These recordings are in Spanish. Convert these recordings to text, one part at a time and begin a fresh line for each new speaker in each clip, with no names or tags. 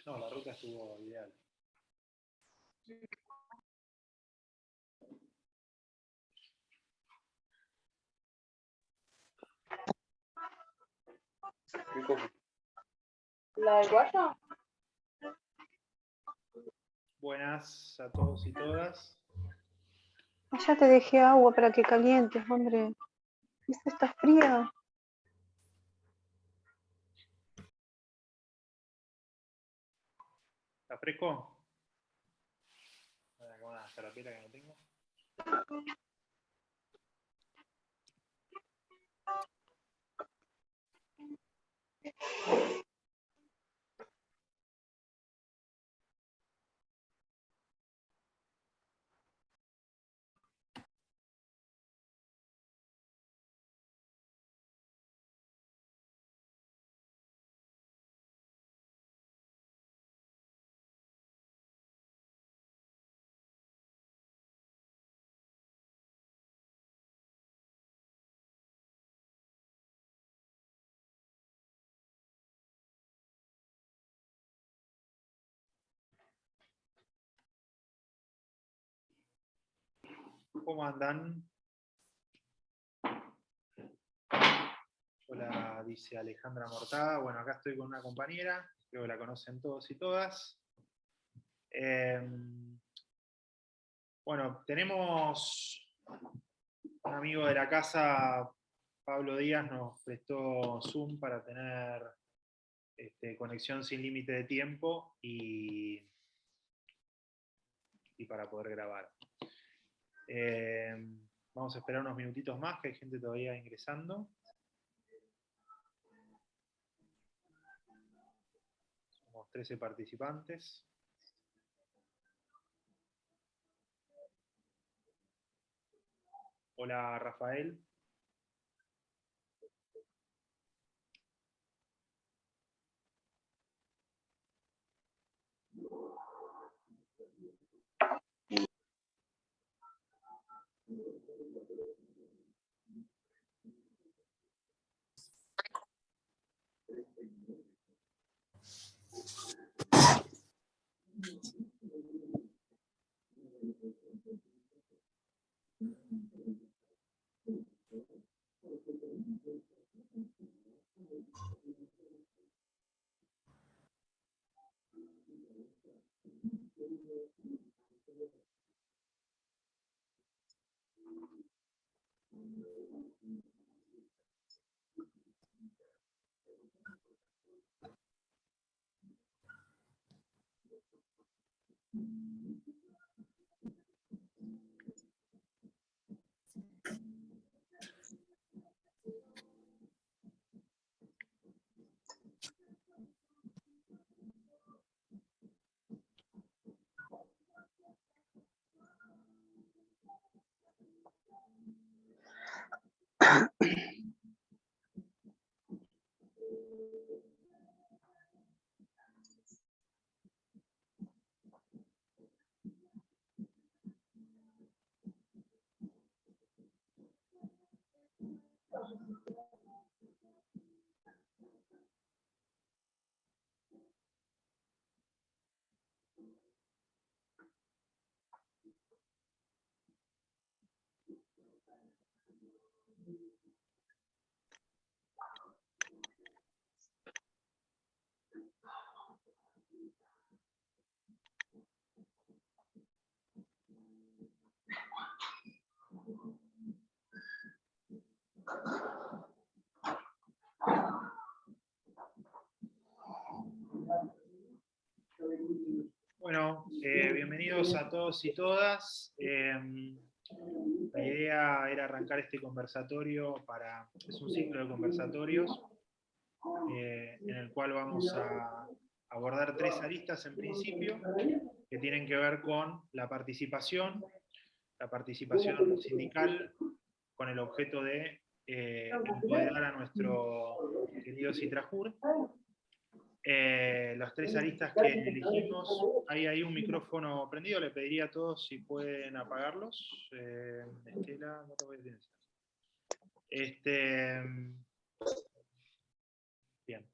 No, la ruta estuvo ideal.
¿Qué cosa?
¿La del guayo?
Buenas a todos y todas.
Ya te dejé agua para que calientes, hombre. Esta está fría.
¿Está fresco? A ver, acá una carapela que no tengo. ¿Cómo andan? Hola, dice Alejandra Mortada. Bueno, acá estoy con una compañera, creo que la conocen todos y todas. Bueno, tenemos un amigo de la casa, Pablo Díaz, nos prestó Zoom para tener conexión sin límite de tiempo y para poder grabar. Vamos a esperar unos minutitos más, que hay gente todavía ingresando. Somos 13 participantes. Hola, Rafael. Bueno, bienvenidos a todos y todas. La idea era arrancar este conversatorio es un ciclo de conversatorios en el cual vamos a abordar 3 aristas en principio, que tienen que ver con la participación sindical, con el objeto de empoderar a nuestro querido Citrajur. Los 3 aristas que elegimos, hay ahí un micrófono prendido, le pediría a todos si pueden apagarlos. Estela, no te voy a decir. Bien.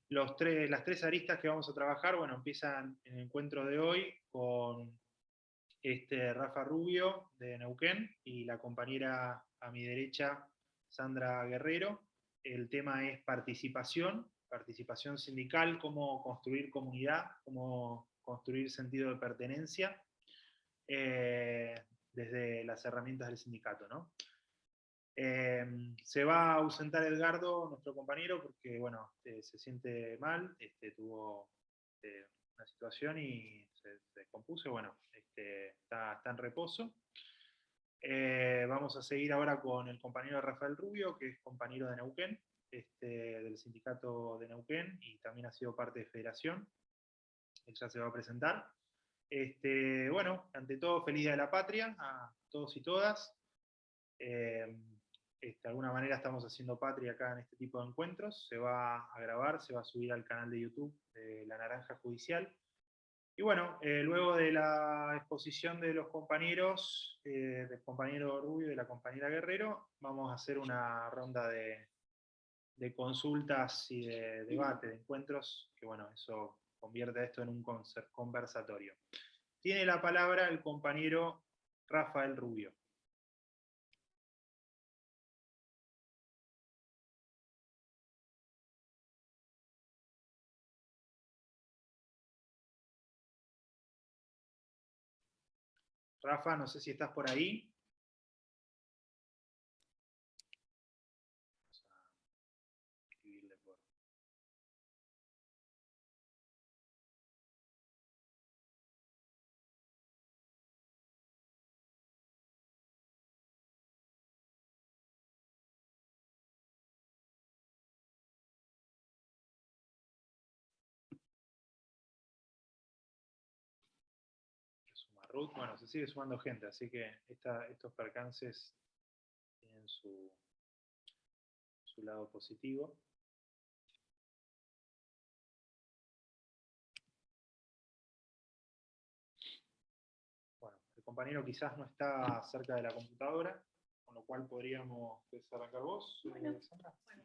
las tres aristas que vamos a trabajar, bueno, empiezan en el encuentro de hoy con Rafa Rubio de Neuquén y la compañera a mi derecha, Sandra Guerrero. El tema es participación sindical, cómo construir comunidad, cómo construir sentido de pertenencia desde las herramientas del sindicato, ¿no? Se va a ausentar Edgardo, nuestro compañero, porque bueno, se siente mal, tuvo una situación y se descompuso, bueno, está en reposo. Vamos a seguir ahora con el compañero Rafael Rubio, que es compañero de Neuquén, del sindicato de Neuquén, y también ha sido parte de Federación. Él ya se va a presentar. Bueno, ante todo, feliz Día de la Patria a todos y todas. De alguna manera estamos haciendo patria acá en este tipo de encuentros. Se va a grabar, se va a subir al canal de YouTube de La Naranja Judicial. Y bueno, luego de la exposición de los compañeros, del compañero Rubio y de la compañera Guerrero, vamos a hacer una ronda de consultas y de debate, de encuentros, que bueno, eso convierte esto en un conversatorio. Tiene la palabra el compañero Rafael Rubio. Rafa, no sé si estás por ahí. Vamos a escribirle por... Ruth, bueno, se sigue sumando gente, así que estos percances tienen su lado positivo. Bueno, el compañero quizás no está cerca de la computadora, con lo cual podríamos arrancar vos, Sandra. Bueno.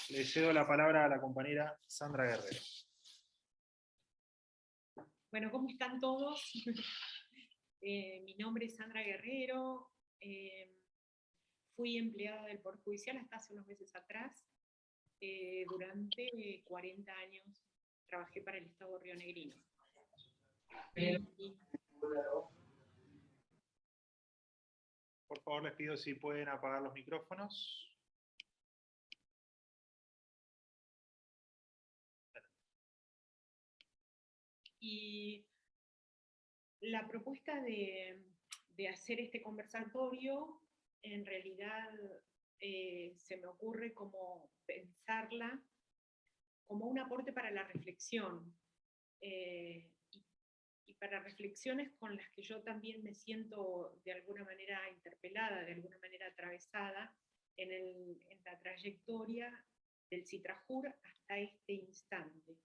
Le cedo la palabra a la compañera Sandra Guerrero.
Bueno, ¿cómo están todos? Mi nombre es Sandra Guerrero, fui empleada del Poder Judicial hasta hace unos meses atrás. Durante 40 años trabajé para el Estado rionegrino.
Por favor, les pido si pueden apagar los micrófonos.
Y la propuesta de hacer este conversatorio, en realidad se me ocurre como pensarla como un aporte para la reflexión, y para reflexiones con las que yo también me siento de alguna manera interpelada, de alguna manera atravesada en la trayectoria del CITRAJUR hasta este instante.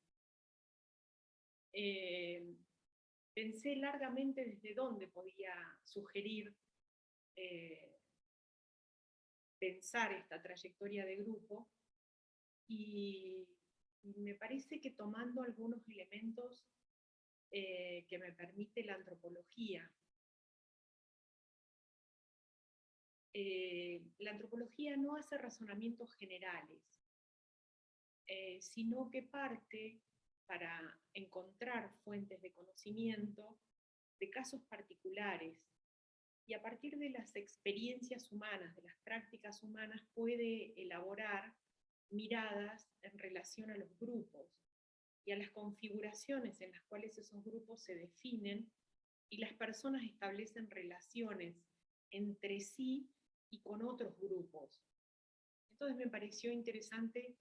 Pensé largamente desde dónde podía sugerir pensar esta trayectoria de grupo, y me parece que tomando algunos elementos que me permite la antropología. La antropología no hace razonamientos generales, sino que parte para encontrar fuentes de conocimiento de casos particulares, y a partir de las experiencias humanas, de las prácticas humanas, puede elaborar miradas en relación a los grupos y a las configuraciones en las cuales esos grupos se definen y las personas establecen relaciones entre sí y con otros grupos. Entonces me pareció interesante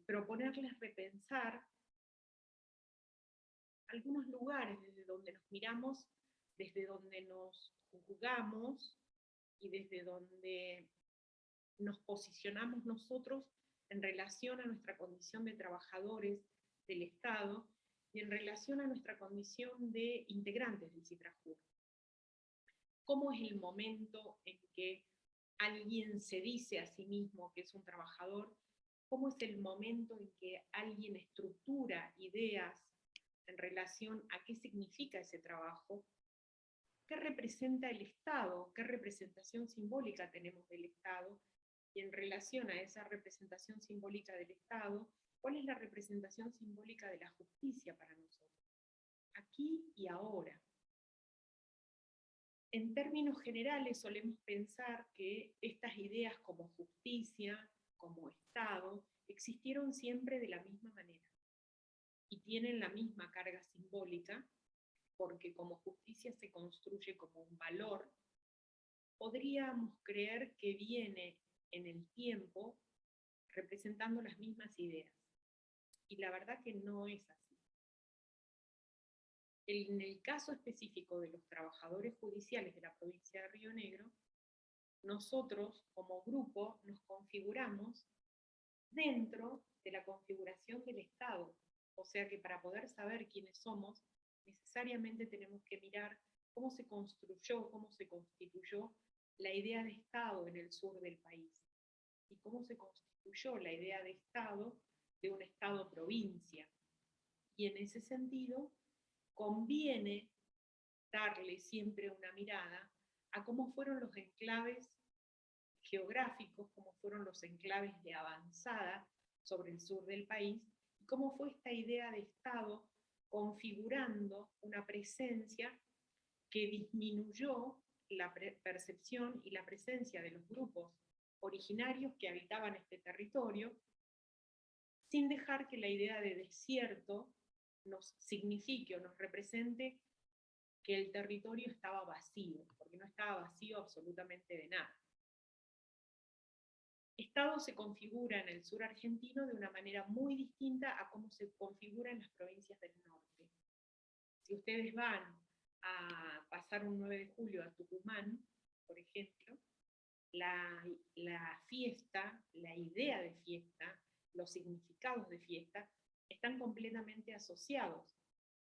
proponerles repensar algunos lugares desde donde nos miramos, desde donde nos juzgamos y desde donde nos posicionamos nosotros en relación a nuestra condición de trabajadores del Estado y en relación a nuestra condición de integrantes del CITRAJUR. ¿Cómo es el momento en que alguien se dice a sí mismo que es un trabajador cómo es el momento en que alguien estructura ideas en relación a qué significa ese trabajo, qué representa el Estado, qué representación simbólica tenemos del Estado, y en relación a esa representación simbólica del Estado, cuál es la representación simbólica de la justicia para nosotros, aquí y ahora. En términos generales solemos pensar que estas ideas como justicia, como Estado, existieron siempre de la misma manera y tienen la misma carga simbólica, porque como justicia se construye como un valor, podríamos creer que viene en el tiempo representando las mismas ideas. Y la verdad que no es así. En el caso específico de los trabajadores judiciales de la provincia de Río Negro, nosotros como grupo nos configuramos dentro de la configuración del Estado. O sea que para poder saber quiénes somos, necesariamente tenemos que mirar cómo se construyó, cómo se constituyó la idea de Estado en el sur del país y cómo se constituyó la idea de Estado de un Estado-provincia. Y en ese sentido, conviene darle siempre una mirada a cómo fueron los enclaves geográficos, cómo fueron los enclaves de avanzada sobre el sur del país, y cómo fue esta idea de Estado configurando una presencia que disminuyó la percepción y la presencia de los grupos originarios que habitaban este territorio, sin dejar que la idea de desierto nos signifique o nos represente que el territorio estaba vacío, porque no estaba vacío absolutamente de nada. Estado se configura en el sur argentino de una manera muy distinta a cómo se configura en las provincias del norte. Si ustedes van a pasar un 9 de julio a Tucumán, por ejemplo, la fiesta, la idea de fiesta, los significados de fiesta, están completamente asociados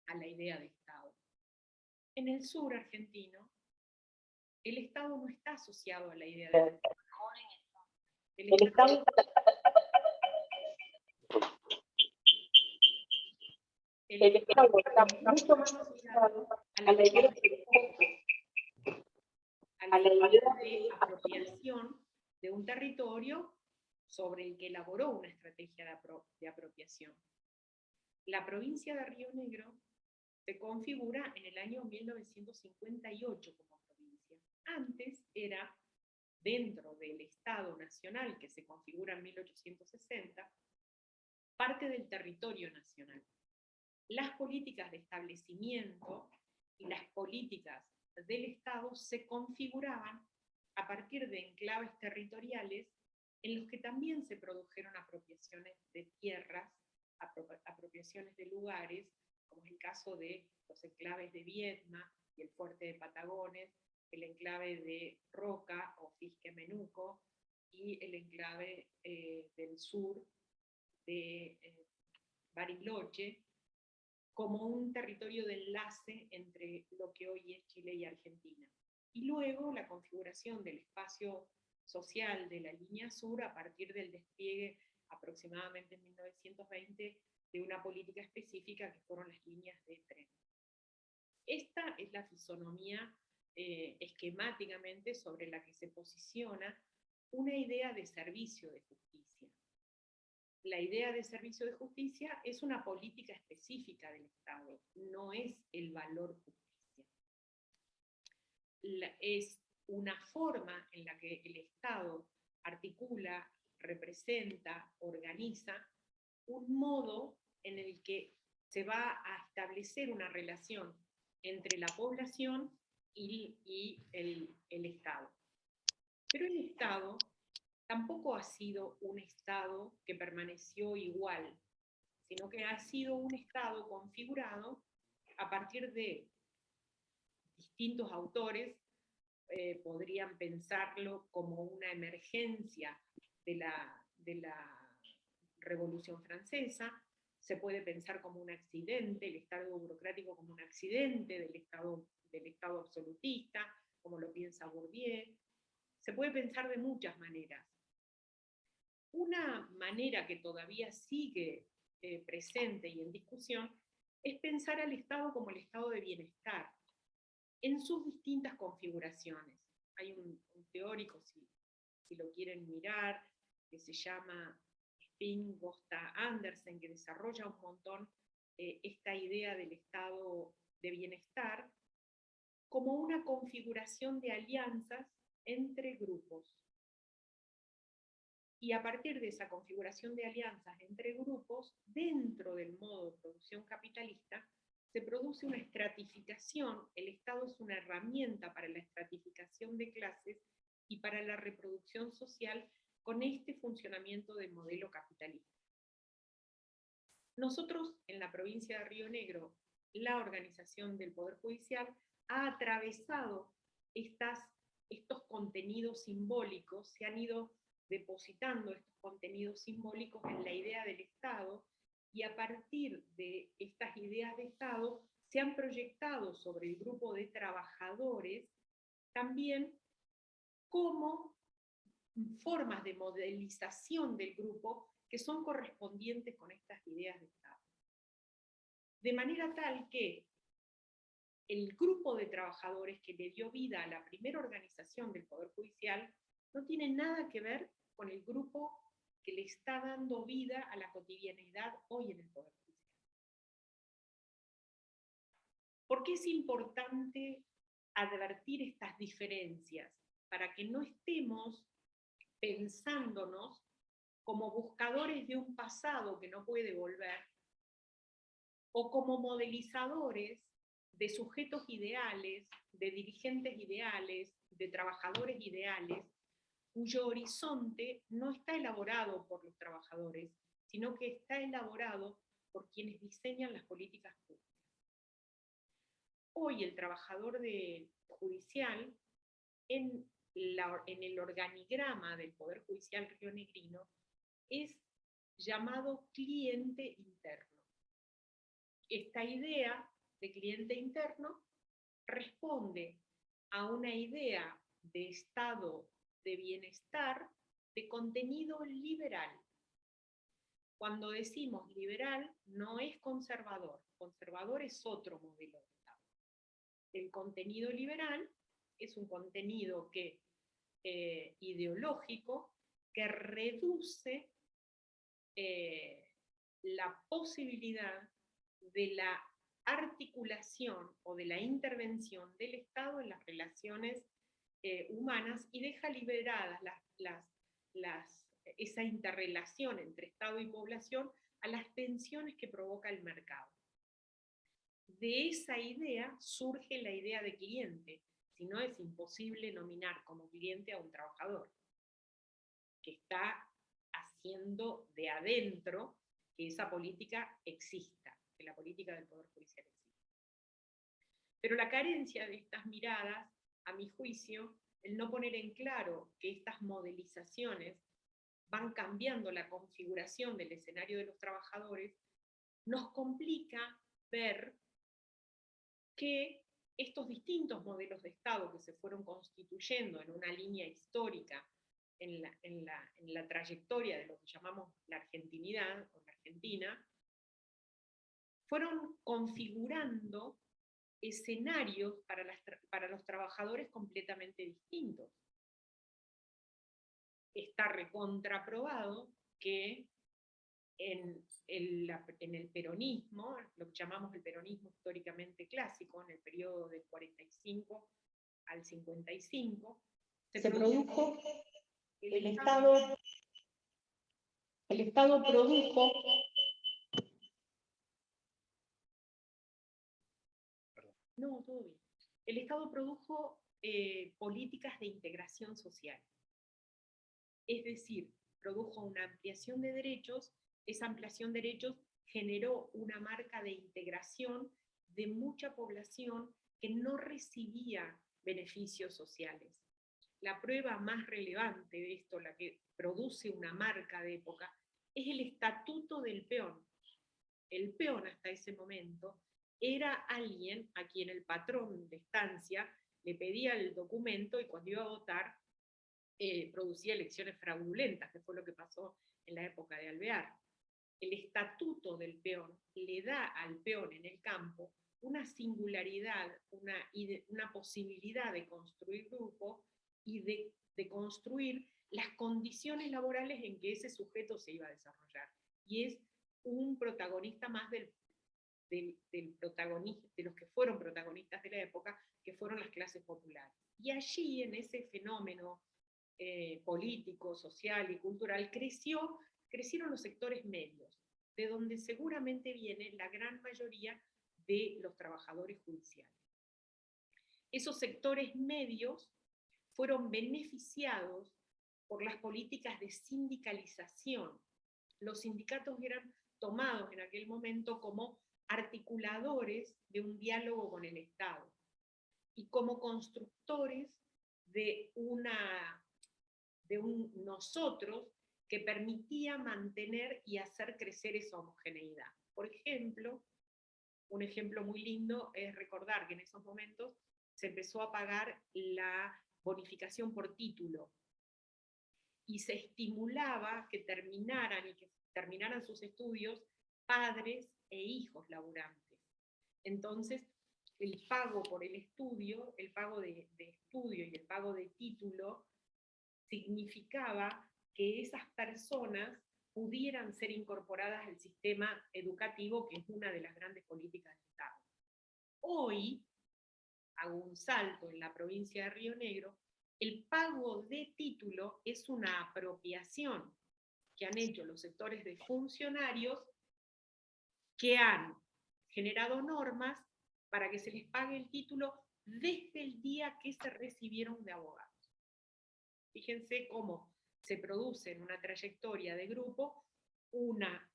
a la idea de Estado. En el sur argentino, el Estado no está asociado a la idea de Estado. El Estado está mucho más asociado a la idea de apropiación de un territorio sobre el que elaboró una estrategia de apropiación. La provincia de Río Negro se configura en el año 1958 como provincia. Antes era, dentro del Estado Nacional que se configura en 1860, parte del territorio nacional. Las políticas de establecimiento y las políticas del Estado se configuraban a partir de enclaves territoriales en los que también se produjeron apropiaciones de tierras, apropiaciones de lugares, como es el caso de los enclaves de Viedma y el fuerte de Patagones, el enclave de Roca o Fisque-Menuco y el enclave del sur de Bariloche, como un territorio de enlace entre lo que hoy es Chile y Argentina. Y luego la configuración del espacio social de la línea sur a partir del despliegue aproximadamente en 1920 de una política específica que fueron las líneas de tren. Esta es la fisonomía esquemáticamente sobre la que se posiciona una idea de servicio de justicia. La idea de servicio de justicia es una política específica del Estado, no es el valor justicia. Es una forma en la que el Estado articula, representa, organiza un modo en el que se va a establecer una relación entre la población y el Estado. Pero el Estado tampoco ha sido un Estado que permaneció igual, sino que ha sido un Estado configurado a partir de distintos autores. Podrían pensarlo como una emergencia de la Revolución Francesa, se puede pensar como un accidente, el Estado burocrático como un accidente del Estado absolutista, como lo piensa Bourdieu. Se puede pensar de muchas maneras. Una manera que todavía sigue presente y en discusión es pensar al Estado como el estado de bienestar, en sus distintas configuraciones. Hay un teórico, si lo quieren mirar, que se llama Spin Gosta Andersen, que desarrolla un montón esta idea del estado de bienestar como una configuración de alianzas entre grupos. Y a partir de esa configuración de alianzas entre grupos, dentro del modo de producción capitalista, se produce una estratificación. El Estado es una herramienta para la estratificación de clases y para la reproducción social con este funcionamiento del modelo capitalista. Nosotros, en la provincia de Río Negro, la organización del Poder Judicial ha atravesado estos contenidos simbólicos, se han ido depositando estos contenidos simbólicos en la idea del Estado, y a partir de estas ideas de Estado se han proyectado sobre el grupo de trabajadores también como formas de modelización del grupo que son correspondientes con estas ideas de Estado. De manera tal que el grupo de trabajadores que le dio vida a la primera organización del Poder Judicial no tiene nada que ver con el grupo que le está dando vida a la cotidianidad hoy en el Poder Judicial. ¿Por qué es importante advertir estas diferencias? Para que no estemos pensándonos como buscadores de un pasado que no puede volver, o como modelizadores de sujetos ideales, de dirigentes ideales, de trabajadores ideales, cuyo horizonte no está elaborado por los trabajadores, sino que está elaborado por quienes diseñan las políticas públicas. Hoy el trabajador judicial, en el organigrama del Poder Judicial rionegrino, es llamado cliente interno. Esta idea de cliente interno responde a una idea de estado de bienestar de contenido liberal. Cuando decimos liberal, no es conservador. Conservador es otro modelo de Estado. El contenido liberal es un contenido ideológico que reduce la posibilidad de la articulación o de la intervención del Estado en las relaciones humanas, y deja liberadas esa interrelación entre Estado y población a las tensiones que provoca el mercado. De esa idea surge la idea de cliente, si no es imposible nominar como cliente a un trabajador que está haciendo de adentro que esa política exista, que la política del Poder Judicial exista. Pero la carencia de estas miradas, a mi juicio, el no poner en claro que estas modelizaciones van cambiando la configuración del escenario de los trabajadores, nos complica ver que estos distintos modelos de Estado que se fueron constituyendo en una línea histórica en la trayectoria de lo que llamamos la argentinidad o la Argentina, fueron configurando escenarios para los trabajadores completamente distintos. Está recontraprobado que en el peronismo, lo que llamamos el peronismo históricamente clásico, en el periodo del 45 al 55, se produjo el Estado produjo No, todo bien. El Estado produjo políticas de integración social. Es decir, produjo una ampliación de derechos. Esa ampliación de derechos generó una marca de integración de mucha población que no recibía beneficios sociales. La prueba más relevante de esto, la que produce una marca de época, es el estatuto del peón. El peón hasta ese momento era alguien a quien el patrón de estancia le pedía el documento, y cuando iba a votar producía elecciones fraudulentas, que fue lo que pasó en la época de Alvear. El estatuto del peón le da al peón en el campo una singularidad, una posibilidad de construir grupo y de construir las condiciones laborales en que ese sujeto se iba a desarrollar. Y es un protagonista más del protagonista, de los que fueron protagonistas de la época, que fueron las clases populares. Y allí, en ese fenómeno político, social y cultural, crecieron los sectores medios, de donde seguramente viene la gran mayoría de los trabajadores judiciales. Esos sectores medios fueron beneficiados por las políticas de sindicalización. Los sindicatos eran tomados en aquel momento como articuladores de un diálogo con el Estado y como constructores de un nosotros que permitía mantener y hacer crecer esa homogeneidad. Por ejemplo, un ejemplo muy lindo es recordar que en esos momentos se empezó a pagar la bonificación por título y se estimulaba que terminaran sus estudios padres e hijos laburantes. Entonces, el pago por el estudio, el pago de estudio y el pago de título, significaba que esas personas pudieran ser incorporadas al sistema educativo, que es una de las grandes políticas del Estado. Hoy, hago un salto en la provincia de Río Negro, el pago de título es una apropiación que han hecho los sectores de funcionarios que han generado normas para que se les pague el título desde el día que se recibieron de abogados. Fíjense cómo se produce en una trayectoria de grupo una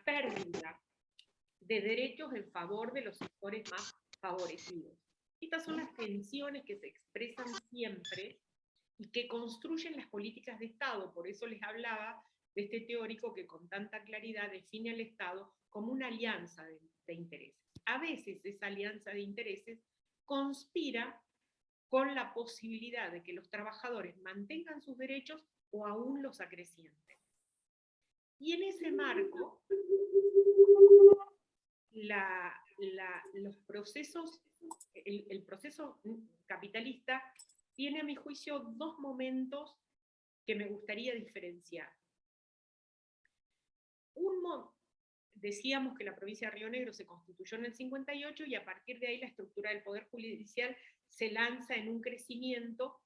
pérdida de derechos en favor de los sectores más favorecidos. Estas son las tensiones que se expresan siempre y que construyen las políticas de Estado. Por eso les hablaba de este teórico que con tanta claridad define al Estado como una alianza de intereses. A veces esa alianza de intereses conspira con la posibilidad de que los trabajadores mantengan sus derechos o aún los acrecienten. Y en ese marco, el proceso capitalista tiene, a mi juicio, dos momentos que me gustaría diferenciar. Decíamos que la provincia de Río Negro se constituyó en el 58 y a partir de ahí la estructura del Poder Judicial se lanza en un crecimiento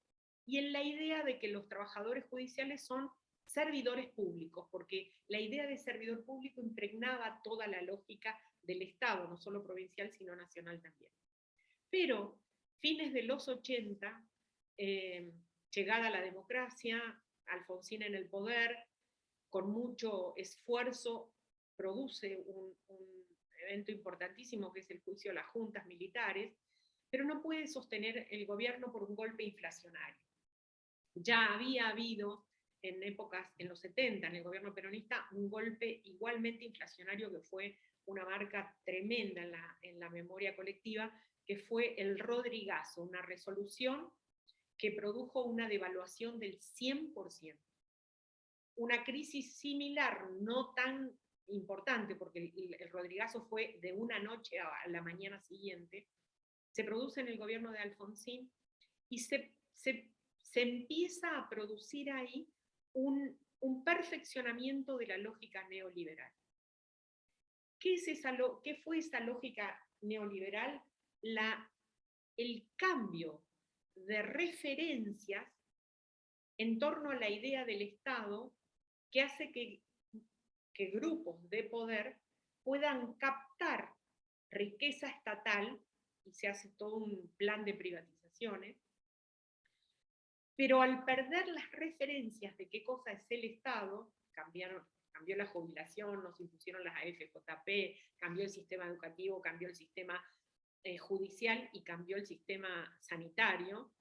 y en la idea de que los trabajadores judiciales son servidores públicos, porque la idea de servidor público impregnaba toda la lógica del Estado, no solo provincial, sino nacional también. Pero, fines de los 80, llegada la democracia, Alfonsín en el poder, con mucho esfuerzo, produce un evento importantísimo que es el juicio a las juntas militares, pero no puede sostener el gobierno por un golpe inflacionario. Ya había habido en los 70, en el gobierno peronista, un golpe igualmente inflacionario que fue una marca tremenda en la memoria colectiva, que fue el Rodrigazo, una resolución que produjo una devaluación del 100%. Una crisis similar, no tan importante, porque el Rodrigazo fue de una noche a la mañana siguiente, se produce en el gobierno de Alfonsín y se empieza a producir ahí un perfeccionamiento de la lógica neoliberal. ¿Qué fue esa lógica neoliberal? El cambio de referencias en torno a la idea del Estado que hace que grupos de poder puedan captar riqueza estatal, y se hace todo un plan de privatizaciones, pero al perder las referencias de qué cosa es el Estado, cambió la jubilación, nos impusieron las AFJP, cambió el sistema educativo, cambió el sistema judicial y cambió el sistema sanitario,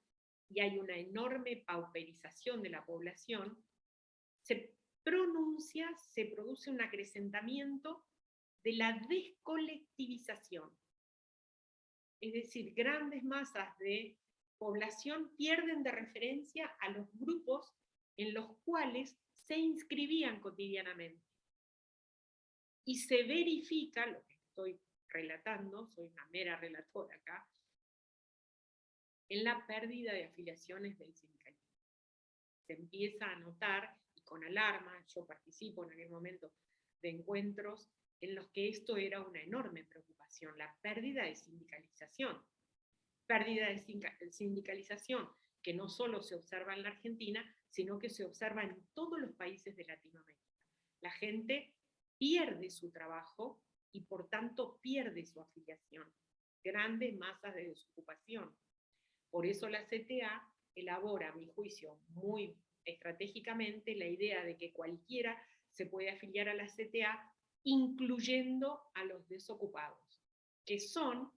y hay una enorme pauperización de la población, se produce un acrecentamiento de la descolectivización. Es decir, grandes masas de población pierden de referencia a los grupos en los cuales se inscribían cotidianamente. Y se verifica, lo que estoy relatando, soy una mera relatora acá, en la pérdida de afiliaciones del sindicalismo. Se empieza a notar, y con alarma, yo participo en aquel momento de encuentros en los que esto era una enorme preocupación, la pérdida de sindicalización. Pérdida de sindicalización que no solo se observa en la Argentina, sino que se observa en todos los países de Latinoamérica. La gente pierde su trabajo y por tanto pierde su afiliación. Grandes masas de desocupación. Por eso la CTA elabora, a mi juicio, muy estratégicamente la idea de que cualquiera se puede afiliar a la CTA, incluyendo a los desocupados, que son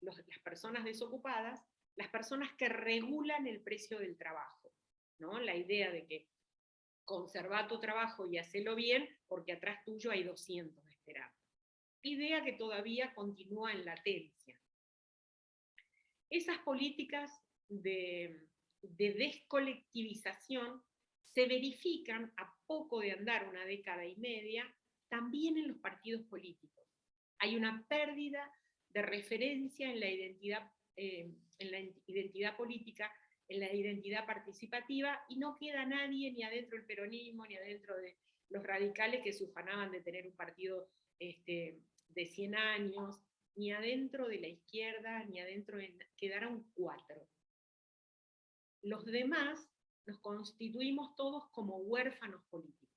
las personas desocupadas, las personas que regulan el precio del trabajo, ¿no? La idea de que conserva tu trabajo y hacelo bien, porque atrás tuyo hay 200 esperando. Idea que todavía continúa en latencia. Esas políticas de descolectivización se verifican a poco de andar una década y media también en los partidos políticos. Hay una pérdida de referencia en la identidad política, en la identidad participativa, y no queda nadie ni adentro del peronismo, ni adentro de los radicales que se ufanaban de tener un partido de 100 años, ni adentro de la izquierda, ni adentro quedaron 4. Los demás nos constituimos todos como huérfanos políticos.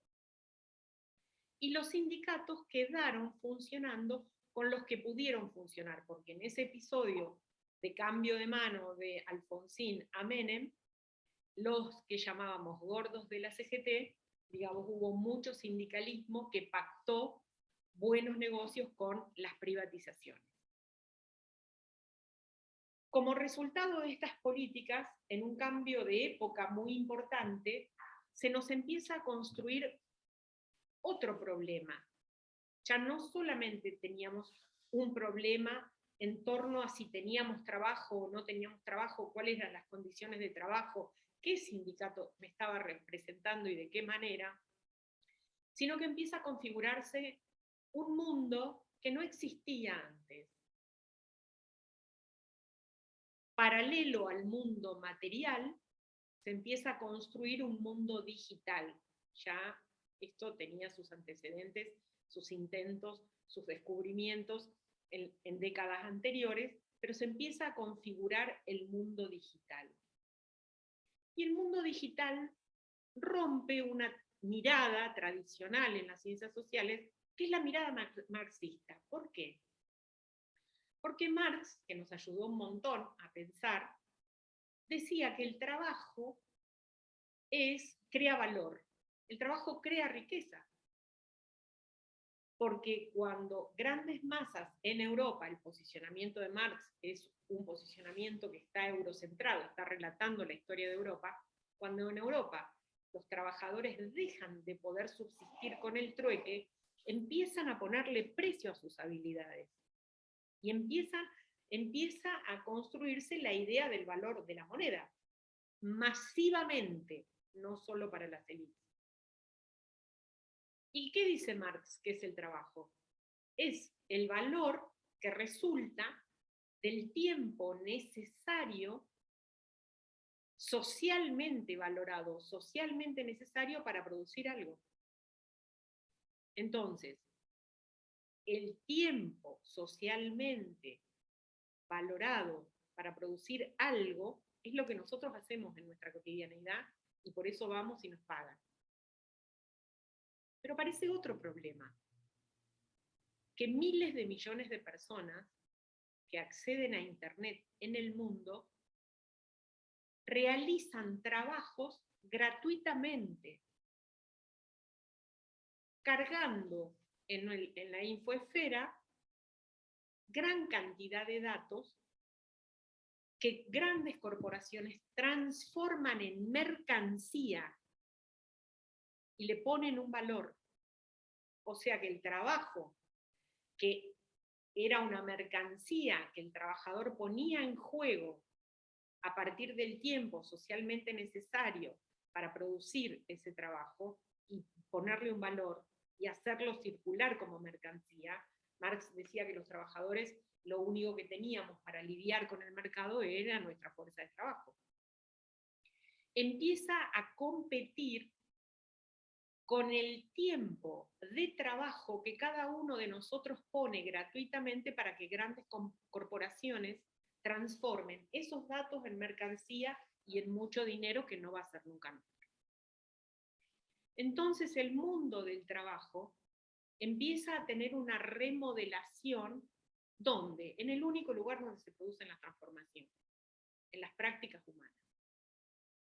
Y los sindicatos quedaron funcionando con los que pudieron funcionar, porque en ese episodio de cambio de mano de Alfonsín a Menem, los que llamábamos gordos de la CGT, digamos, hubo mucho sindicalismo que pactó buenos negocios con las privatizaciones. Como resultado de estas políticas, en un cambio de época muy importante, se nos empieza a construir otro problema. Ya no solamente teníamos un problema en torno a si teníamos trabajo o no teníamos trabajo, cuáles eran las condiciones de trabajo, qué sindicato me estaba representando y de qué manera, sino que empieza a configurarse un mundo que no existía antes. Paralelo al mundo material, se empieza a construir un mundo digital. Ya esto tenía sus antecedentes, sus intentos, sus descubrimientos en décadas anteriores, pero se empieza a configurar el mundo digital. Y el mundo digital rompe una mirada tradicional en las ciencias sociales, que es la mirada marxista. ¿Por qué? Porque Marx, que nos ayudó un montón a pensar, decía que el trabajo crea valor. El trabajo crea riqueza. Porque cuando grandes masas en Europa, el posicionamiento de Marx es un posicionamiento que está eurocentrado, está relatando la historia de Europa, cuando en Europa los trabajadores dejan de poder subsistir con el trueque, empiezan a ponerle precio a sus habilidades. Y empieza a construirse la idea del valor de la moneda, masivamente, no solo para las élites. ¿Y qué dice Marx que es el trabajo? Es el valor que resulta del tiempo necesario, socialmente valorado, socialmente necesario para producir algo. Entonces, el tiempo socialmente valorado para producir algo es lo que nosotros hacemos en nuestra cotidianidad y por eso vamos y nos pagan. Pero aparece otro problema, que miles de millones de personas que acceden a Internet en el mundo realizan trabajos gratuitamente, cargando en la infoesfera gran cantidad de datos que grandes corporaciones transforman en mercancía y le ponen un valor. O sea que el trabajo, que era una mercancía que el trabajador ponía en juego a partir del tiempo socialmente necesario para producir ese trabajo y ponerle un valor y hacerlo circular como mercancía. Marx decía que los trabajadores lo único que teníamos para lidiar con el mercado era nuestra fuerza de trabajo. Empieza a competir con el tiempo de trabajo que cada uno de nosotros pone gratuitamente para que grandes corporaciones transformen esos datos en mercancía y en mucho dinero que no va a ser nunca nuestro. Entonces el mundo del trabajo empieza a tener una remodelación donde, en el único lugar donde se producen las transformaciones, en las prácticas humanas.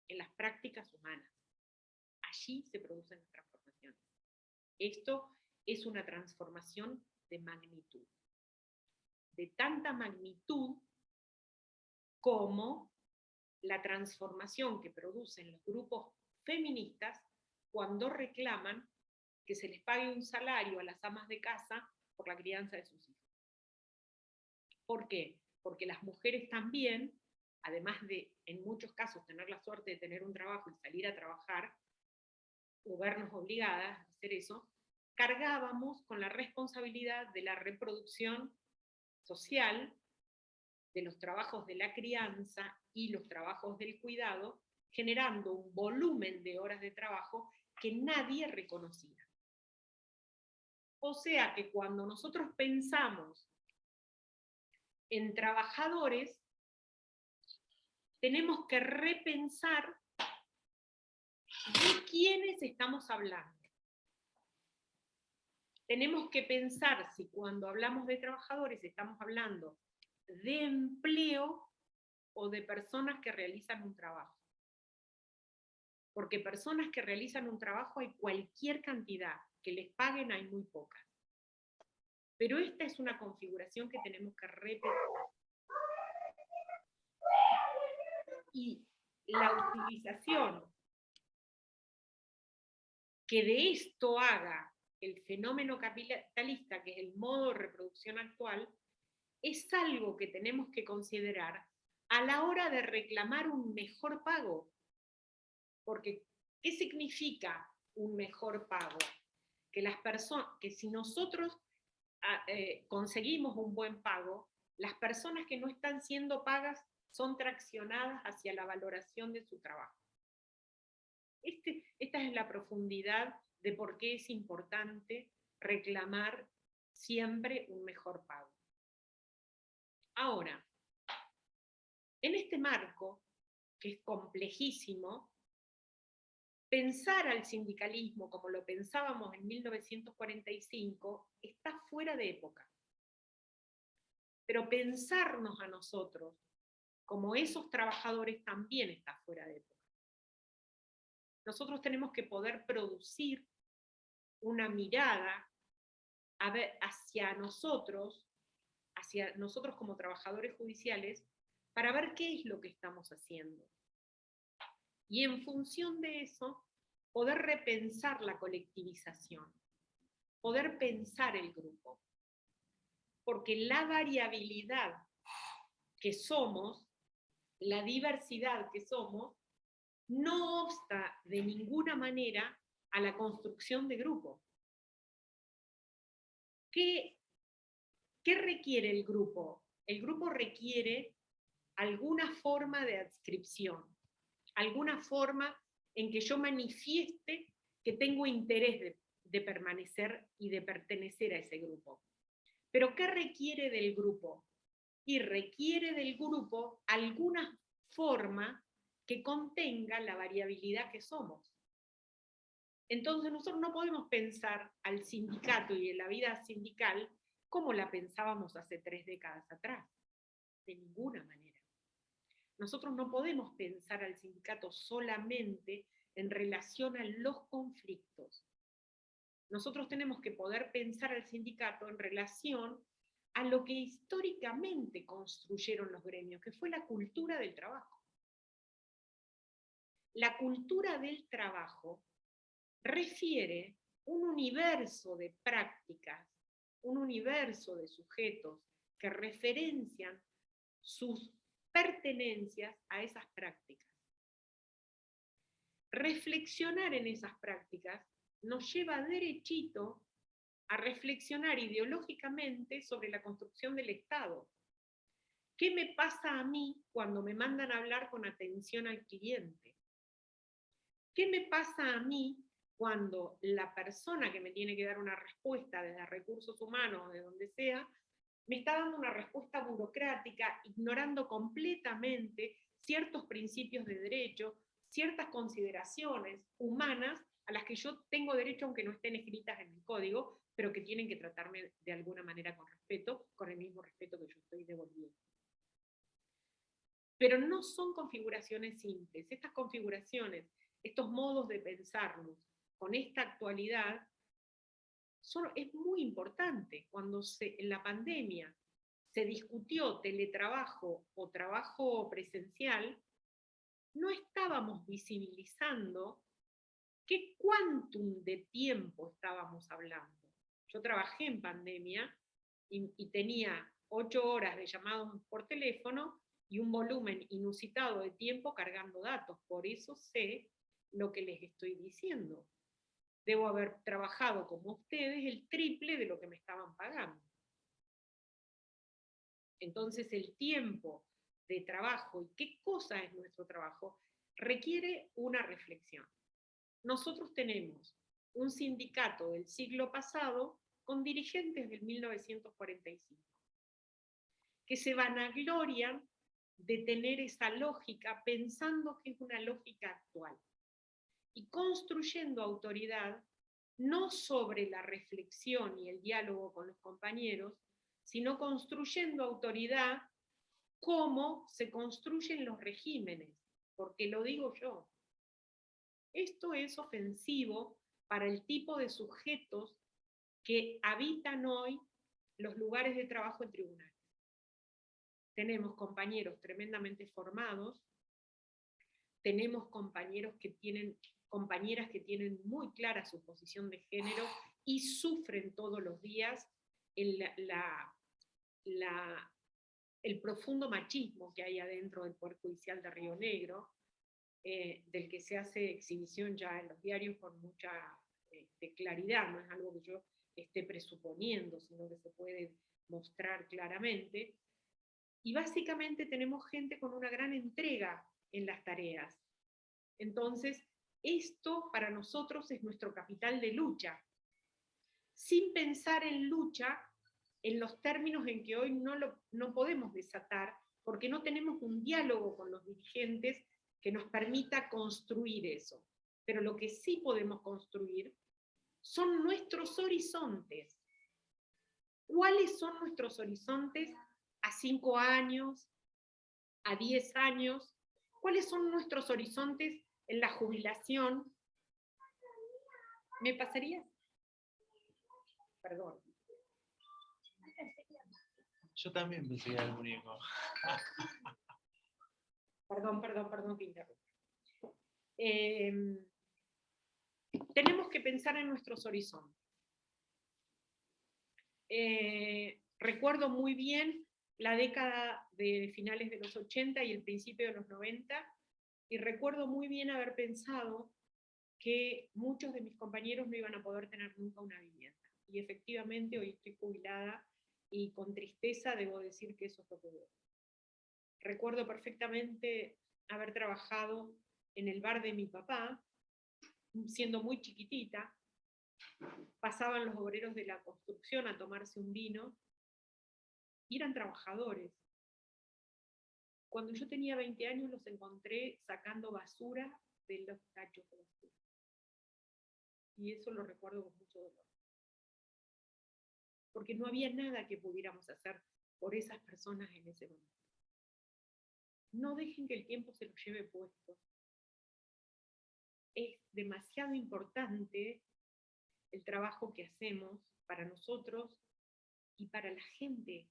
En las prácticas humanas. Allí se producen las transformaciones. Esto es una transformación de magnitud. De tanta magnitud como la transformación que producen los grupos feministas cuando reclaman que se les pague un salario a las amas de casa por la crianza de sus hijos. ¿Por qué? Porque las mujeres también, además de, en muchos casos, tener la suerte de tener un trabajo y salir a trabajar, o vernos obligadas a hacer eso, cargábamos con la responsabilidad de la reproducción social, de los trabajos de la crianza y los trabajos del cuidado, generando un volumen de horas de trabajo que nadie reconocía. O sea que cuando nosotros pensamos en trabajadores, tenemos que repensar de quiénes estamos hablando. Tenemos que pensar si cuando hablamos de trabajadores estamos hablando de empleo o de personas que realizan un trabajo. Porque personas que realizan un trabajo hay cualquier cantidad, que les paguen hay muy pocas. Pero esta es una configuración que tenemos que repensar. Y la utilización que de esto haga el fenómeno capitalista, que es el modo de reproducción actual, es algo que tenemos que considerar a la hora de reclamar un mejor pago. Porque, ¿qué significa un mejor pago? Que las personas, que si nosotros conseguimos un buen pago, las personas que no están siendo pagas son traccionadas hacia la valoración de su trabajo. Esta es la profundidad de por qué es importante reclamar siempre un mejor pago. Ahora, en este marco, que es complejísimo, pensar al sindicalismo como lo pensábamos en 1945 está fuera de época. Pero pensarnos a nosotros como esos trabajadores también está fuera de época. Nosotros tenemos que poder producir una mirada hacia nosotros como trabajadores judiciales, para ver qué es lo que estamos haciendo. Y en función de eso, poder repensar la colectivización, poder pensar el grupo. Porque la variabilidad que somos, la diversidad que somos, no obsta de ninguna manera a la construcción de grupo. ¿Qué requiere el grupo? El grupo requiere alguna forma de adscripción, alguna forma en que yo manifieste que tengo interés de permanecer y de pertenecer a ese grupo. Pero ¿qué requiere del grupo? Y requiere del grupo alguna forma que contenga la variabilidad que somos. Entonces nosotros no podemos pensar al sindicato y en la vida sindical como la pensábamos hace 3 décadas atrás, de ninguna manera. Nosotros no podemos pensar al sindicato solamente en relación a los conflictos. Nosotros tenemos que poder pensar al sindicato en relación a lo que históricamente construyeron los gremios, que fue la cultura del trabajo. La cultura del trabajo refiere un universo de prácticas, un universo de sujetos que referencian sus pertenencias a esas prácticas. Reflexionar en esas prácticas nos lleva derechito a reflexionar ideológicamente sobre la construcción del Estado. ¿Qué me pasa a mí cuando me mandan a hablar con atención al cliente? ¿Qué me pasa a mí cuando la persona que me tiene que dar una respuesta desde recursos humanos o de donde sea, me está dando una respuesta burocrática, ignorando completamente ciertos principios de derecho, ciertas consideraciones humanas a las que yo tengo derecho aunque no estén escritas en el código, pero que tienen que tratarme de alguna manera con respeto, con el mismo respeto que yo estoy devolviendo? Pero no son configuraciones simples. Estas configuraciones, estos modos de pensarnos con esta actualidad, es muy importante. Cuando en la pandemia se discutió teletrabajo o trabajo presencial, no estábamos visibilizando qué quantum de tiempo estábamos hablando. Yo trabajé en pandemia y tenía 8 horas de llamados por teléfono y un volumen inusitado de tiempo cargando datos. Por eso sé lo que les estoy diciendo. Debo haber trabajado como ustedes el triple de lo que me estaban pagando. Entonces el tiempo de trabajo y qué cosa es nuestro trabajo requiere una reflexión. Nosotros tenemos un sindicato del siglo pasado con dirigentes del 1945 que se vanaglorian de tener esa lógica pensando que es una lógica actual y construyendo autoridad no sobre la reflexión y el diálogo con los compañeros, sino construyendo autoridad como se construyen los regímenes, porque lo digo yo. Esto es ofensivo para el tipo de sujetos que habitan hoy los lugares de trabajo en tribunales. Tenemos compañeros tremendamente formados, tenemos compañeras que tienen muy clara su posición de género y sufren todos los días el profundo machismo que hay adentro del Poder Judicial de Río Negro, del que se hace exhibición ya en los diarios con mucha claridad, no es algo que yo esté presuponiendo, sino que se puede mostrar claramente. Y básicamente tenemos gente con una gran entrega en las tareas. Entonces, esto para nosotros es nuestro capital de lucha. Sin pensar en lucha, en los términos en que hoy no podemos desatar, porque no tenemos un diálogo con los dirigentes que nos permita construir eso. Pero lo que sí podemos construir son nuestros horizontes. ¿Cuáles son nuestros horizontes a 5 años, a 10 años? ¿Cuáles son nuestros horizontes en la jubilación? ¿Me pasaría? Perdón.
Yo también pensé que era el único.
Perdón que interrumpa. Tenemos que pensar en nuestros horizontes. Recuerdo muy bien la década de finales de los 80 y el principio de los 90, y recuerdo muy bien haber pensado que muchos de mis compañeros no iban a poder tener nunca una vivienda. Y efectivamente hoy estoy jubilada y con tristeza debo decir que eso es lo que veo. Recuerdo perfectamente haber trabajado en el bar de mi papá, siendo muy chiquitita. Pasaban los obreros de la construcción a tomarse un vino, y eran trabajadores. Cuando yo tenía 20 años los encontré sacando basura de los tachos de basura. Y eso lo recuerdo con mucho dolor. Porque no había nada que pudiéramos hacer por esas personas en ese momento. No dejen que el tiempo se los lleve puestos. Es demasiado importante el trabajo que hacemos para nosotros y para la gente.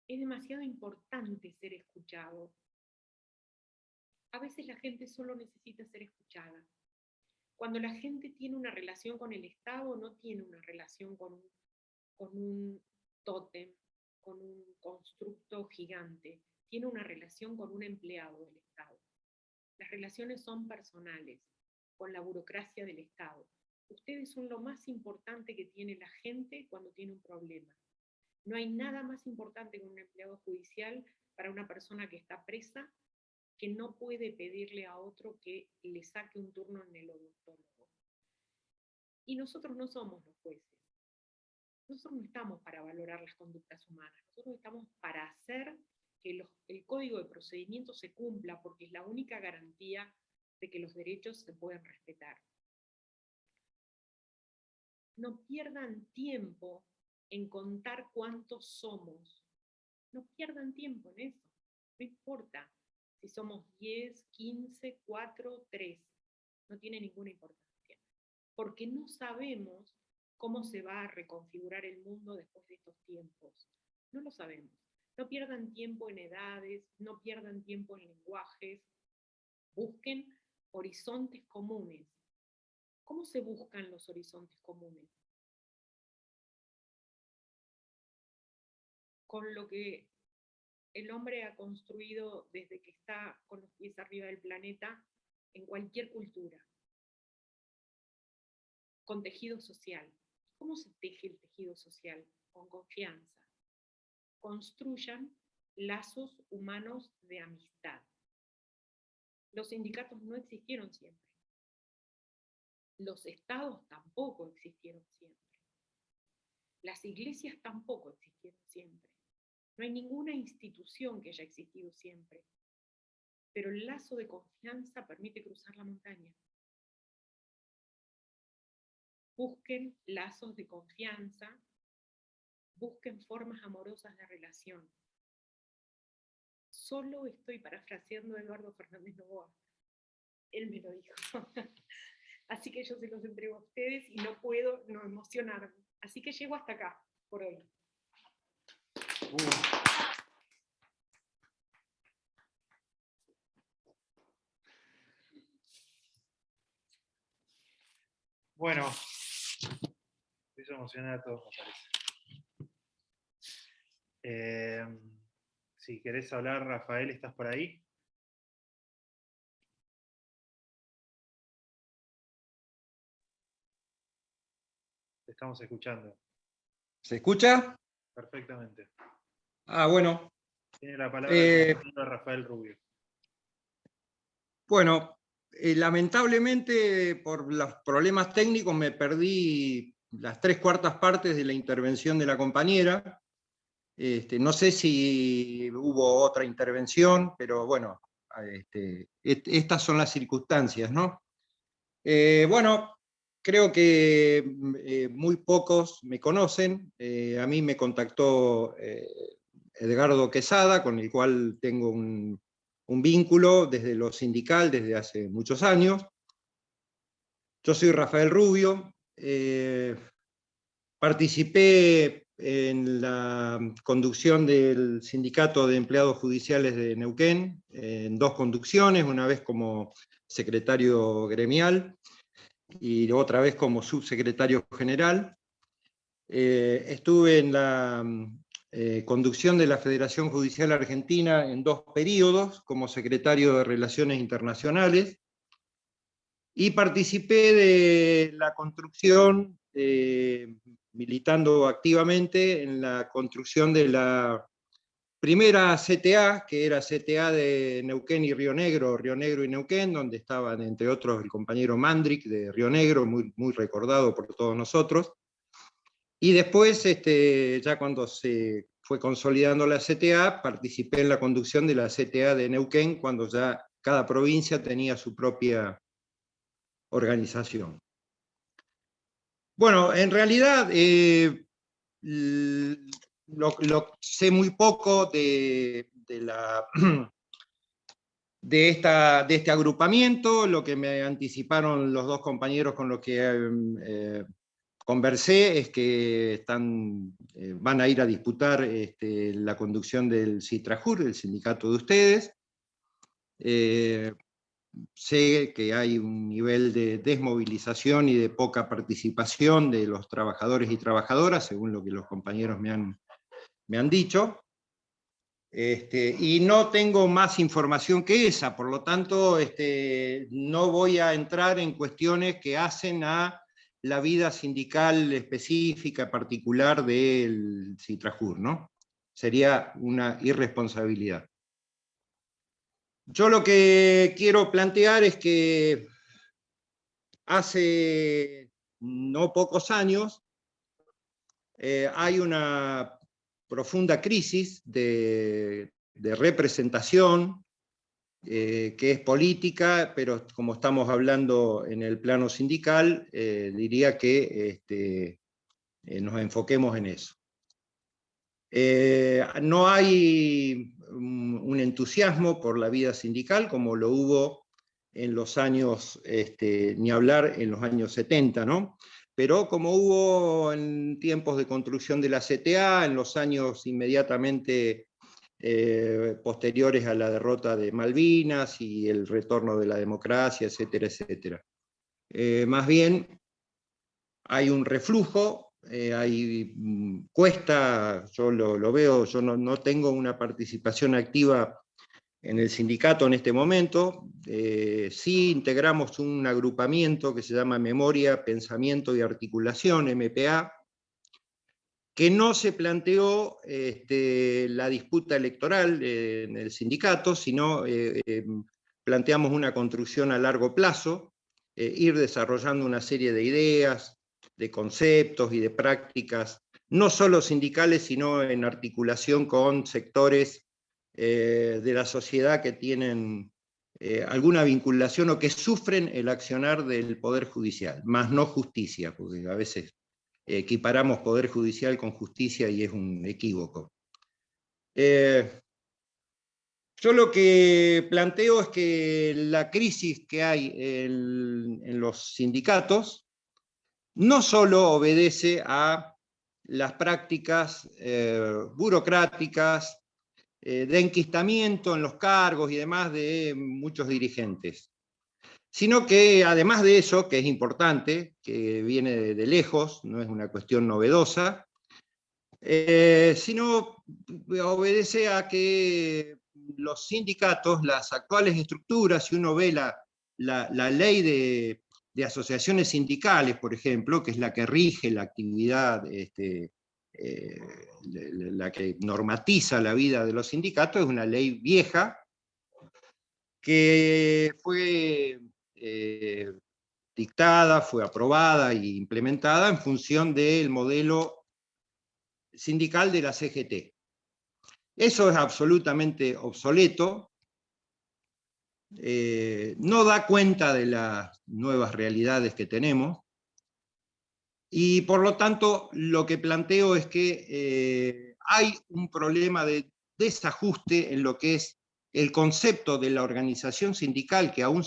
Es demasiado importante ser escuchado. A veces la gente solo necesita ser escuchada. Cuando la gente tiene una relación con el Estado, no tiene una relación con un tótem, con un constructo gigante. tiene una relación con un empleado del Estado. Las relaciones son personales, con la burocracia del Estado. Ustedes son lo más importante que tiene la gente cuando tiene un problema. No hay nada más importante que un empleado judicial para una persona que está presa, que no puede pedirle a otro que le saque un turno en el odontólogo. Y nosotros no somos los jueces. Nosotros no estamos para valorar las conductas humanas. Nosotros estamos para hacer que el código de procedimiento se cumpla, porque es la única garantía de que los derechos se pueden respetar. No pierdan tiempo en contar cuántos somos. No pierdan tiempo en eso. No importa si somos 10, 15, 4, 3. No tiene ninguna importancia. Porque no sabemos cómo se va a reconfigurar el mundo después de estos tiempos. No lo sabemos. No pierdan tiempo en edades, no pierdan tiempo en lenguajes. Busquen horizontes comunes. ¿Cómo se buscan los horizontes comunes? Con lo que el hombre ha construido desde que está con los pies arriba del planeta en cualquier cultura. Con tejido social. ¿Cómo se teje el tejido social? Con confianza. Construyan lazos humanos de amistad. Los sindicatos no existieron siempre. Los estados tampoco existieron siempre. Las iglesias tampoco existieron siempre. No hay ninguna institución que haya existido siempre. Pero el lazo de confianza permite cruzar la montaña. Busquen lazos de confianza, busquen formas amorosas de relación. Solo estoy parafraseando a Eduardo Fernández Noboa. Él me lo dijo. Así que yo se los entrego a ustedes y no puedo no emocionarme. Así que llego hasta acá, por hoy.
Bueno, hizo emocionar a todos, me parece. Si querés hablar, Rafael, ¿estás por ahí? Te estamos escuchando.
¿Se escucha?
Perfectamente.
Bueno.
Tiene la palabra el compañero Rafael Rubio.
Bueno, lamentablemente por los problemas técnicos me perdí las 3/4 partes de la intervención de la compañera. No sé si hubo otra intervención, pero bueno, estas son las circunstancias, ¿no? Bueno, creo que muy pocos me conocen. A mí me contactó Edgardo Quesada, con el cual tengo un vínculo desde lo sindical desde hace muchos años. Yo soy Rafael Rubio, participé en la conducción del Sindicato de Empleados Judiciales de Neuquén, en 2 conducciones, una vez como secretario gremial y otra vez como subsecretario general. Estuve en la conducción de la Federación Judicial Argentina en 2 periodos como secretario de Relaciones Internacionales y participé de la construcción, militando activamente en la construcción de la primera CTA, que era CTA de Neuquén y Río Negro y Neuquén, donde estaban entre otros el compañero Mandrick de Río Negro, muy, muy recordado por todos nosotros. Y después, ya cuando se fue consolidando la CTA, participé en la conducción de la CTA de Neuquén, cuando ya cada provincia tenía su propia organización. Bueno, en realidad sé muy poco de este agrupamiento. Lo que me anticiparon los 2 compañeros con los que conversé es que van a ir a disputar la conducción del Citrajur, el sindicato de ustedes. Sé que hay un nivel de desmovilización y de poca participación de los trabajadores y trabajadoras, según lo que los compañeros me han dicho. Y no tengo más información que esa, por lo tanto no voy a entrar en cuestiones que hacen a la vida sindical específica, particular del Citrajur, ¿no? Sería una irresponsabilidad. Yo lo que quiero plantear es que hace no pocos años hay una profunda crisis de representación que es política, pero como estamos hablando en el plano sindical, diría que nos enfoquemos en eso. No hay un entusiasmo por la vida sindical como lo hubo en los años, ni hablar en los años 70, ¿no? Pero como hubo en tiempos de construcción de la CTA, en los años inmediatamente posteriores a la derrota de Malvinas y el retorno de la democracia, etcétera, etcétera. Más bien hay un reflujo, cuesta, yo lo veo, yo no tengo una participación activa en el sindicato en este momento, sí integramos un agrupamiento que se llama Memoria, Pensamiento y Articulación, MPA, que no se planteó la disputa electoral en el sindicato, sino planteamos una construcción a largo plazo, ir desarrollando una serie de ideas, de conceptos y de prácticas, no solo sindicales, sino en articulación con sectores de la sociedad que tienen alguna vinculación o que sufren el accionar del Poder Judicial, más no justicia, porque a veces equiparamos poder judicial con justicia y es un equívoco. Yo lo que planteo es que la crisis que hay en los sindicatos no solo obedece a las prácticas burocráticas, de enquistamiento en los cargos y demás de muchos dirigentes, sino que además de eso, que es importante, que viene de lejos, no es una cuestión novedosa, sino obedece a que los sindicatos, las actuales estructuras, si uno ve la ley de asociaciones sindicales, por ejemplo, que es la que rige la actividad, la que normatiza la vida de los sindicatos, es una ley vieja que fue dictada, fue aprobada e implementada en función del modelo sindical de la CGT. Eso es absolutamente obsoleto, no da cuenta de las nuevas realidades que tenemos, y por lo tanto lo que planteo es que hay un problema de desajuste en lo que es el concepto de la organización sindical, que aún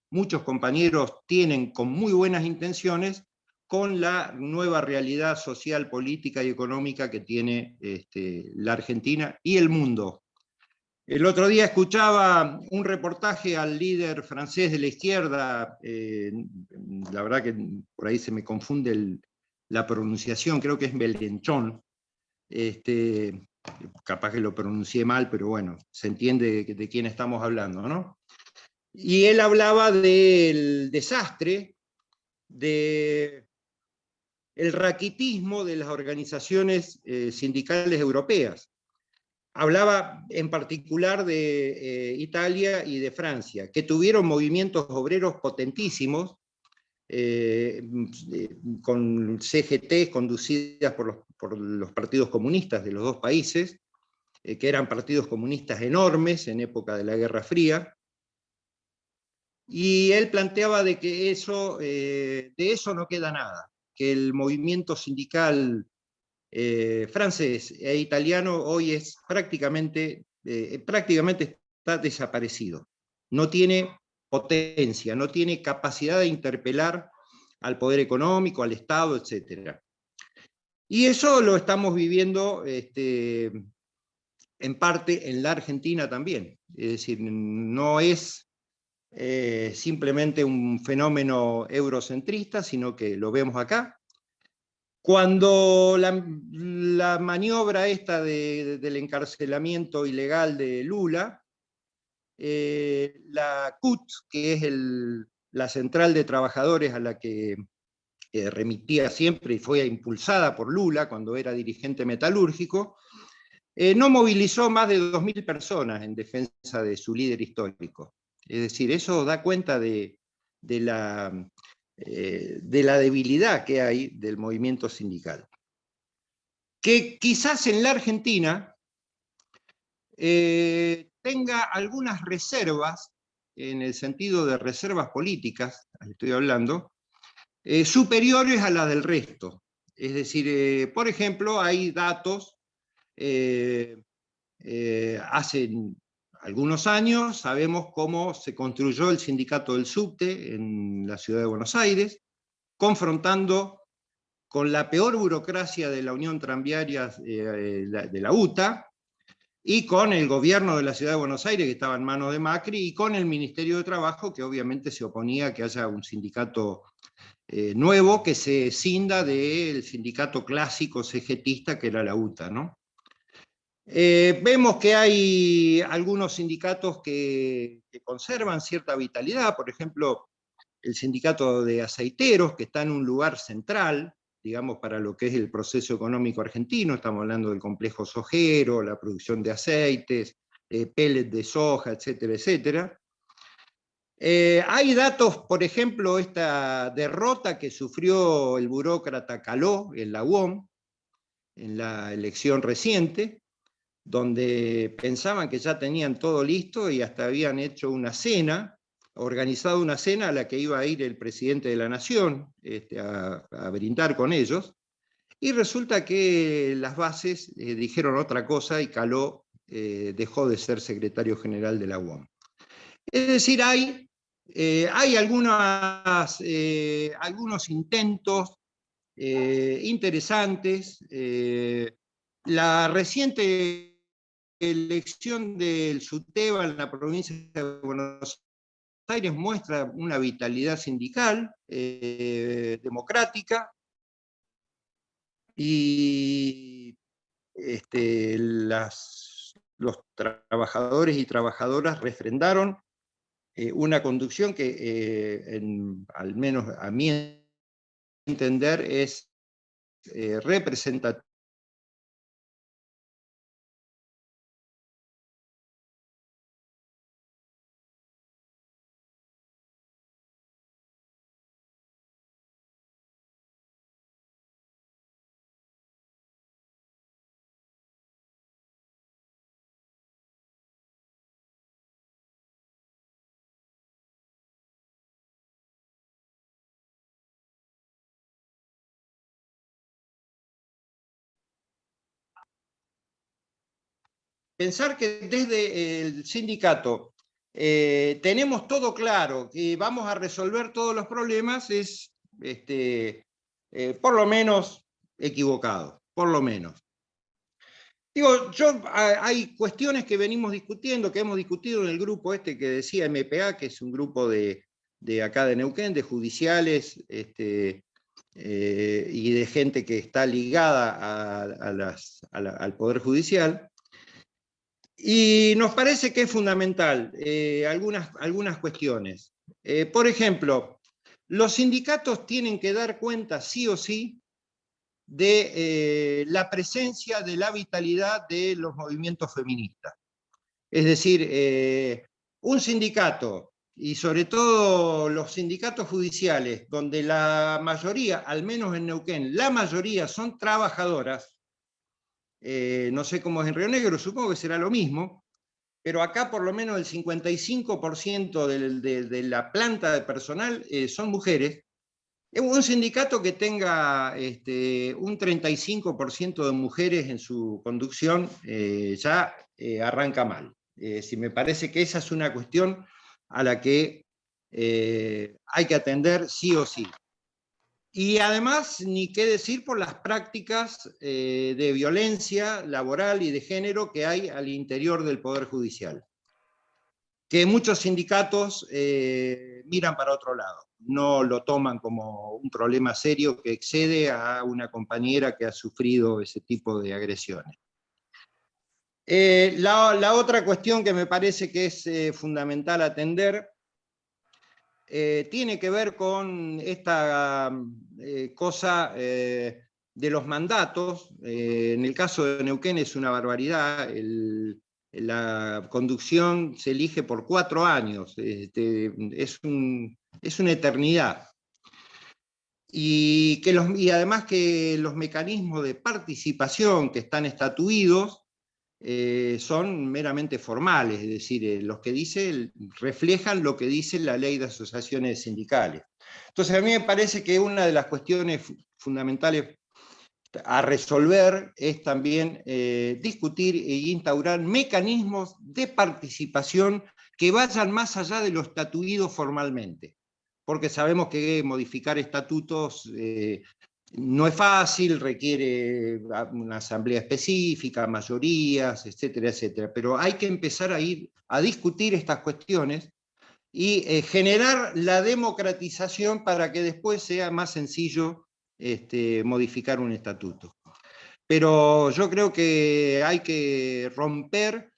muchos compañeros tienen con muy buenas intenciones, con la nueva realidad social, política y económica que tiene la Argentina y el mundo. El otro día escuchaba un reportaje al líder francés de la izquierda, la verdad que por ahí se me confunde la pronunciación, creo que es Mélenchon, capaz que lo pronuncié mal, pero bueno, se entiende de quién estamos hablando, ¿no? Y él hablaba del desastre, del raquitismo de las organizaciones sindicales europeas. Hablaba en particular de Italia y de Francia, que tuvieron movimientos obreros potentísimos, con CGT conducidas por los partidos comunistas de los dos países, que eran partidos comunistas enormes en época de la Guerra Fría, y él planteaba de que de eso no queda nada, que el movimiento sindical francés e italiano hoy es prácticamente está desaparecido. No tiene potencia, no tiene capacidad de interpelar al poder económico, al Estado, etc. Y eso lo estamos viviendo en parte en la Argentina también. Es decir, no es simplemente un fenómeno eurocentrista, sino que lo vemos acá. Cuando la maniobra esta del encarcelamiento ilegal de Lula, la CUT, que es la central de trabajadores a la que remitía siempre y fue impulsada por Lula cuando era dirigente metalúrgico, no movilizó más de 2.000 personas en defensa de su líder histórico. Es decir, eso da cuenta de la debilidad que hay del movimiento sindical. Que quizás en la Argentina tenga algunas reservas, en el sentido de reservas políticas, estoy hablando, superiores a las del resto. Es decir, por ejemplo, hay datos, hace algunos años sabemos cómo se construyó el sindicato del subte en la ciudad de Buenos Aires, confrontando con la peor burocracia de la Unión Tranviaria de la UTA, y con el gobierno de la ciudad de Buenos Aires, que estaba en manos de Macri, y con el Ministerio de Trabajo, que obviamente se oponía a que haya un sindicato nuevo que se escinda del sindicato clásico cegetista que era la UTA, ¿no? Vemos que hay algunos sindicatos que conservan cierta vitalidad, por ejemplo, el sindicato de aceiteros, que está en un lugar central, digamos, para lo que es el proceso económico argentino. Estamos hablando del complejo sojero, la producción de aceites, pellets de soja, etcétera, etcétera. Hay datos, por ejemplo, esta derrota que sufrió el burócrata Caló en la UOM, en la elección reciente, donde pensaban que ya tenían todo listo y hasta habían hecho una cena, organizado una cena a la que iba a ir el presidente de la Nación a brindar con ellos, y resulta que las bases dijeron otra cosa y Caló dejó de ser secretario general de la UOM. Es decir, hay algunos intentos interesantes. La reciente elección del SUTEBA en la provincia de Buenos Aires muestra una vitalidad sindical, democrática, y los trabajadores y trabajadoras refrendaron una conducción que, al menos a mi entender, es representativa. Pensar que desde el sindicato tenemos todo claro, que vamos a resolver todos los problemas, es por lo menos equivocado, por lo menos. Digo, hay cuestiones que venimos discutiendo, que hemos discutido en el grupo que decía MPA, que es un grupo de acá de Neuquén, de judiciales, y de gente que está ligada al Poder Judicial. Y nos parece que es fundamental algunas cuestiones. Por ejemplo, los sindicatos tienen que dar cuenta sí o sí de la presencia de la vitalidad de los movimientos feministas. Es decir, un sindicato, y sobre todo los sindicatos judiciales, donde la mayoría, al menos en Neuquén, la mayoría son trabajadoras, no sé cómo es en Río Negro, supongo que será lo mismo, pero acá por lo menos el 55% de la planta de personal son mujeres. Un sindicato que tenga un 35% de mujeres en su conducción ya arranca mal. Si me parece que esa es una cuestión a la que hay que atender sí o sí. Y además, ni qué decir por las prácticas de violencia laboral y de género que hay al interior del Poder Judicial, que muchos sindicatos miran para otro lado. no lo toman como un problema serio que excede a una compañera que ha sufrido ese tipo de agresiones. La otra cuestión que me parece que es fundamental atender tiene que ver con esta cosa de los mandatos. En el caso de Neuquén es una barbaridad. La conducción se elige por 4 años. Es una eternidad. Y además que los mecanismos de participación que están estatuidos son meramente formales, es decir, los que reflejan lo que dice la ley de asociaciones sindicales. Entonces a mí me parece que una de las cuestiones fundamentales a resolver es también discutir e instaurar mecanismos de participación que vayan más allá de lo estatuido formalmente, porque sabemos que modificar estatutos no es fácil, requiere una asamblea específica, mayorías, etcétera, etcétera, pero hay que empezar a ir a discutir estas cuestiones y generar la democratización para que después sea más sencillo modificar un estatuto. Pero yo creo que hay que romper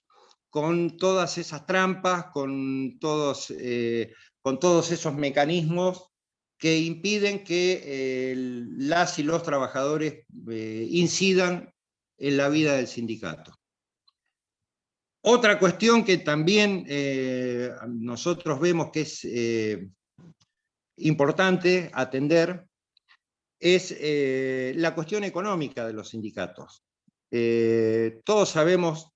con todas esas trampas, con todos esos mecanismos que impiden que las y los trabajadores incidan en la vida del sindicato. Otra cuestión que también nosotros vemos que es importante atender es la cuestión económica de los sindicatos. Todos sabemos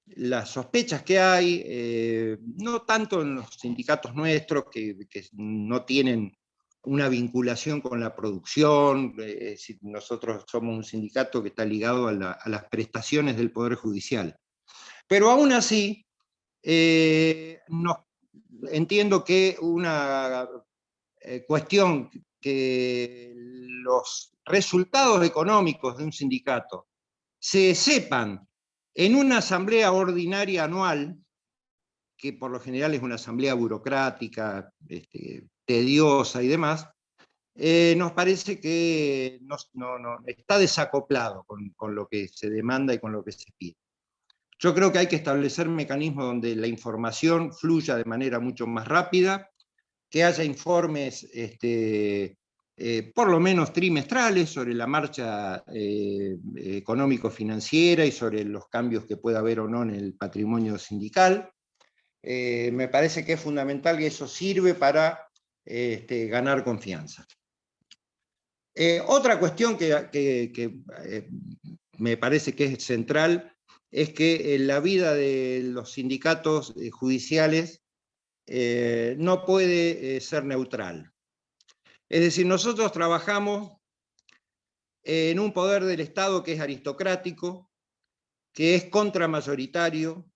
las sospechas que hay, no tanto en los sindicatos nuestros, que no tienen una vinculación con la producción. Nosotros somos un sindicato que está ligado a las prestaciones del Poder Judicial. Pero aún así, entiendo que una cuestión que los resultados económicos de un sindicato se sepan en una asamblea ordinaria anual, que por lo general es una asamblea burocrática, tediosa y demás, nos parece que no está desacoplado con lo que se demanda y con lo que se pide. Yo creo que hay que establecer mecanismos donde la información fluya de manera mucho más rápida, que haya informes por lo menos trimestrales sobre la marcha económico-financiera y sobre los cambios que pueda haber o no en el patrimonio sindical. Me parece que es fundamental que eso sirve para ganar confianza. Otra cuestión que me parece que es central es que la vida de los sindicatos judiciales no puede ser neutral. Es decir, nosotros trabajamos en un poder del Estado que es aristocrático, que es contramayoritario,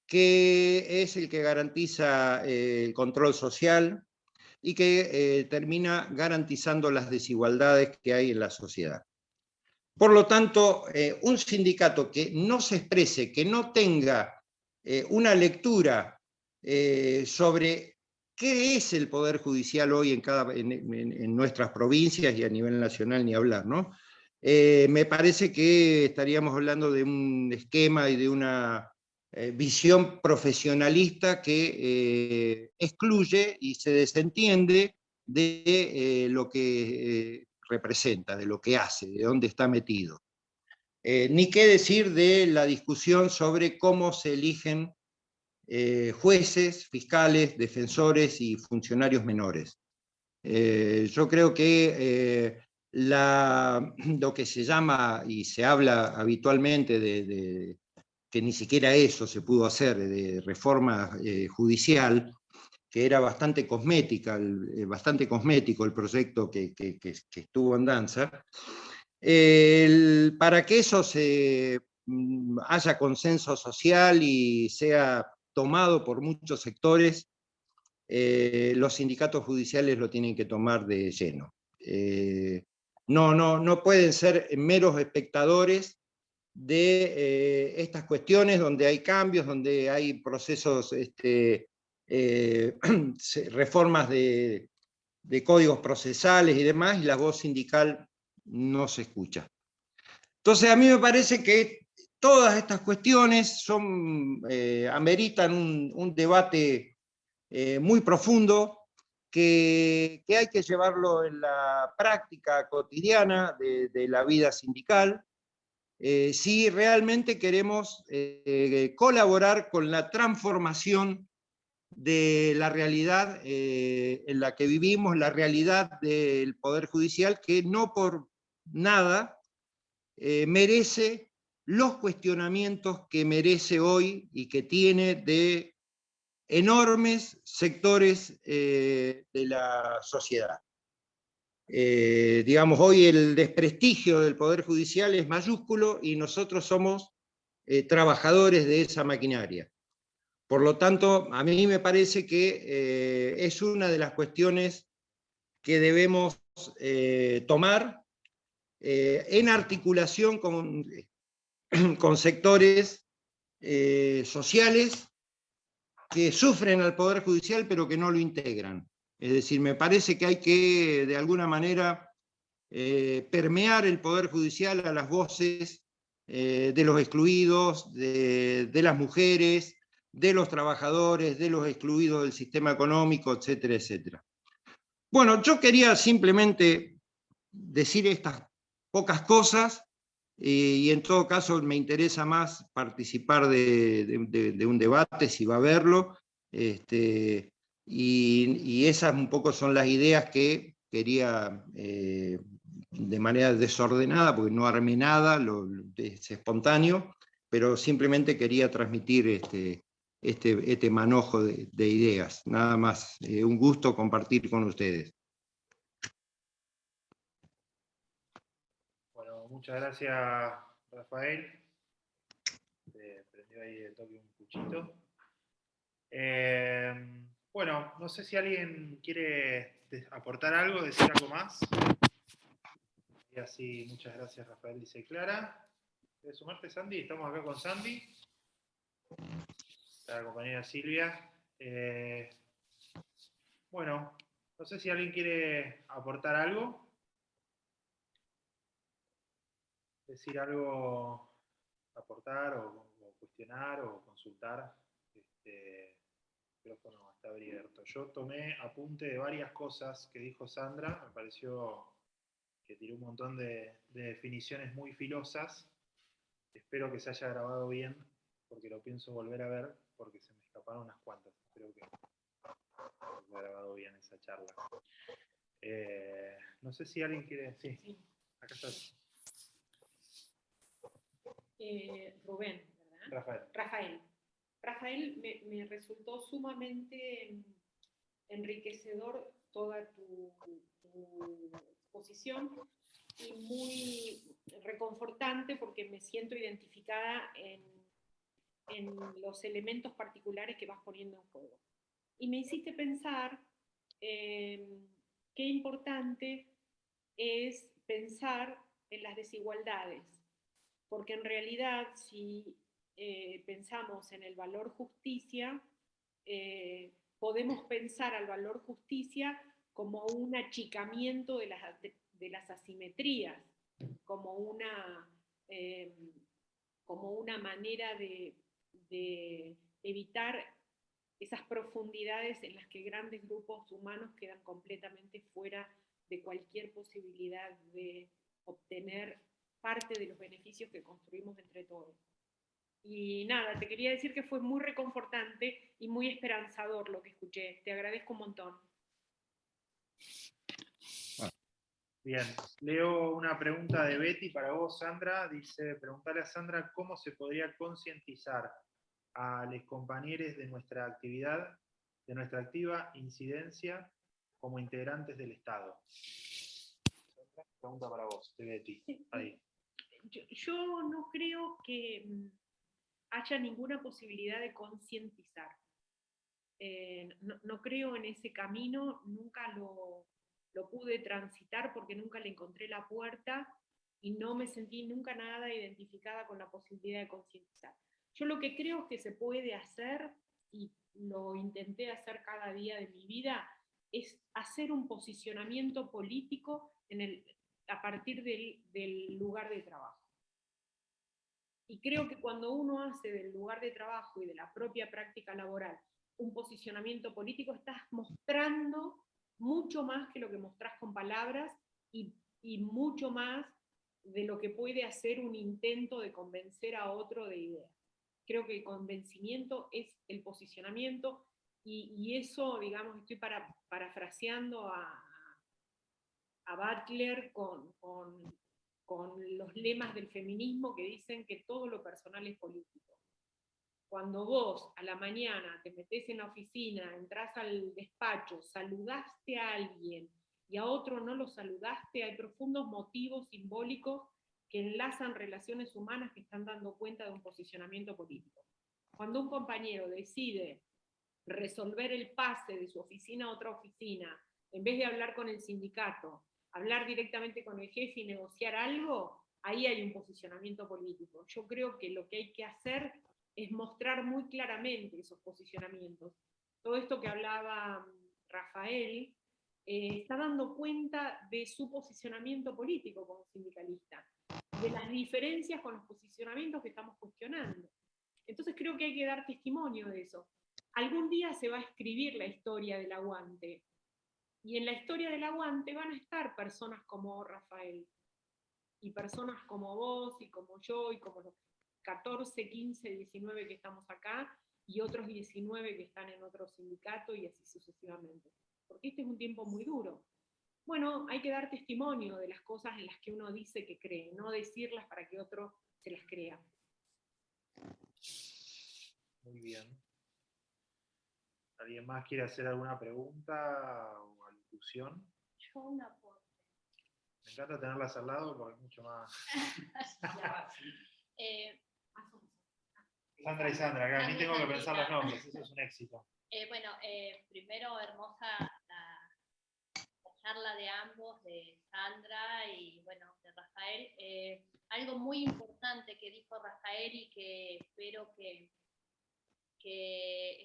que es el que garantiza el control social y que termina garantizando las desigualdades que hay en la sociedad. Por lo tanto, un sindicato que no se exprese, que no tenga una lectura sobre qué es el Poder Judicial hoy en nuestras provincias y a nivel nacional ni hablar, ¿no? Me parece que estaríamos hablando de un esquema y de una visión profesionalista que excluye y se desentiende de lo que representa, de lo que hace, de dónde está metido. Ni qué decir de la discusión sobre cómo se eligen jueces, fiscales, defensores y funcionarios menores. Yo creo que lo que se llama y se habla habitualmente de que ni siquiera eso se pudo hacer, de reforma judicial, que era bastante cosmético el proyecto que estuvo en danza, para que eso haya consenso social y sea tomado por muchos sectores, los sindicatos judiciales lo tienen que tomar de lleno. No pueden ser meros espectadores de estas cuestiones donde hay cambios, donde hay procesos reformas de códigos procesales y demás, y la voz sindical no se escucha. Entonces a mí me parece que todas estas cuestiones ameritan un debate muy profundo, que hay que llevarlo en la práctica cotidiana de la vida sindical, si realmente queremos colaborar con la transformación de la realidad en la que vivimos, la realidad del Poder Judicial, que no por nada merece los cuestionamientos que merece hoy y que tiene de enormes sectores de la sociedad. Digamos, hoy el desprestigio del Poder Judicial es mayúsculo y nosotros somos trabajadores de esa maquinaria. Por lo tanto, a mí me parece que es una de las cuestiones que debemos tomar en articulación con sectores sociales que sufren al Poder Judicial pero que no lo integran. Es decir, me parece que hay que, de alguna manera, permear el Poder Judicial a las voces de los excluidos, de las mujeres, de los trabajadores, de los excluidos del sistema económico, etcétera, etcétera. Bueno, yo quería simplemente decir estas pocas cosas, y en todo caso me interesa más participar de un debate, si va a haberlo, y esas un poco son las ideas que quería, de manera desordenada, porque no armé nada, es espontáneo, pero simplemente quería transmitir este manojo de ideas, nada más. Un gusto compartir con ustedes.
Bueno, muchas gracias, Rafael. Prendió ahí de toque un cuchito. Bueno, no sé si alguien quiere aportar algo, decir algo más. Y así, muchas gracias, Rafael, dice Clara. ¿Quieres sumarte, Sandy? Estamos acá con Sandy, la compañera Silvia. Bueno, no sé si alguien quiere aportar algo, decir algo, aportar o cuestionar o consultar. El micrófono está abierto. Yo tomé apunte de varias cosas que dijo Sandra, me pareció que tiró un montón de definiciones muy filosas. Espero que se haya grabado bien, porque lo pienso volver a ver, porque se me escaparon unas cuantas. Espero que se haya grabado bien esa charla. No sé si alguien quiere... Sí, acá estás.
Rubén, ¿verdad? Rafael, me resultó sumamente enriquecedor toda tu exposición y muy reconfortante porque me siento identificada en los elementos particulares que vas poniendo en juego. Y me hiciste pensar qué importante es pensar en las desigualdades, porque en realidad si pensamos en el valor justicia, podemos pensar al valor justicia como un achicamiento de las asimetrías, como una manera de evitar esas profundidades en las que grandes grupos humanos quedan completamente fuera de cualquier posibilidad de obtener parte de los beneficios que construimos entre todos. Y nada, te quería decir que fue muy reconfortante y muy esperanzador lo que escuché. Te agradezco un montón.
Bien, leo una pregunta de Betty para vos, Sandra. Dice, preguntarle a Sandra cómo se podría concientizar a los compañeros de nuestra actividad, de nuestra activa incidencia como integrantes del Estado. Pregunta para vos, de Betty. Ahí.
Yo no creo que haya ninguna posibilidad de concientizar. No creo en ese camino, nunca lo pude transitar porque nunca le encontré la puerta y no me sentí nunca nada identificada con la posibilidad de concientizar. Yo lo que creo que se puede hacer y lo intenté hacer cada día de mi vida, es hacer un posicionamiento político a partir del lugar de trabajo. Y creo que cuando uno hace del lugar de trabajo y de la propia práctica laboral un posicionamiento político, estás mostrando mucho más que lo que mostrás con palabras y mucho más de lo que puede hacer un intento de convencer a otro de ideas. Creo que el convencimiento es el posicionamiento y eso, digamos, estoy parafraseando a Butler con los lemas del feminismo que dicen que todo lo personal es político. Cuando vos a la mañana te metés en la oficina, entrás al despacho, saludaste a alguien y a otro no lo saludaste, hay profundos motivos simbólicos que enlazan relaciones humanas que están dando cuenta de un posicionamiento político. Cuando un compañero decide resolver el pase de su oficina a otra oficina, en vez de hablar con el sindicato, hablar directamente con el jefe y negociar algo, ahí hay un posicionamiento político. Yo creo que lo que hay que hacer es mostrar muy claramente esos posicionamientos. Todo esto que hablaba Rafael está dando cuenta de su posicionamiento político como sindicalista, de las diferencias con los posicionamientos que estamos cuestionando. Entonces creo que hay que dar testimonio de eso. Algún día se va a escribir la historia del aguante, y en la historia del aguante van a estar personas como Rafael, y personas como vos, y como yo, y como los 14, 15, 19 que estamos acá, y otros 19 que están en otro sindicato, y así sucesivamente. Porque este es un tiempo muy duro. Bueno, hay que dar testimonio de las cosas en las que uno dice que cree, no decirlas para que otro se las crea.
Muy bien. ¿Alguien más quiere hacer alguna pregunta o alusión?
Yo una aporte.
Me encanta tenerlas al lado porque es mucho más... Sandra y Sandra, acá ni tengo que pensar los nombres, eso es un éxito.
Primero, hermosa la charla de ambos, de Sandra y bueno, de Rafael. Algo muy importante que dijo Rafael y que espero que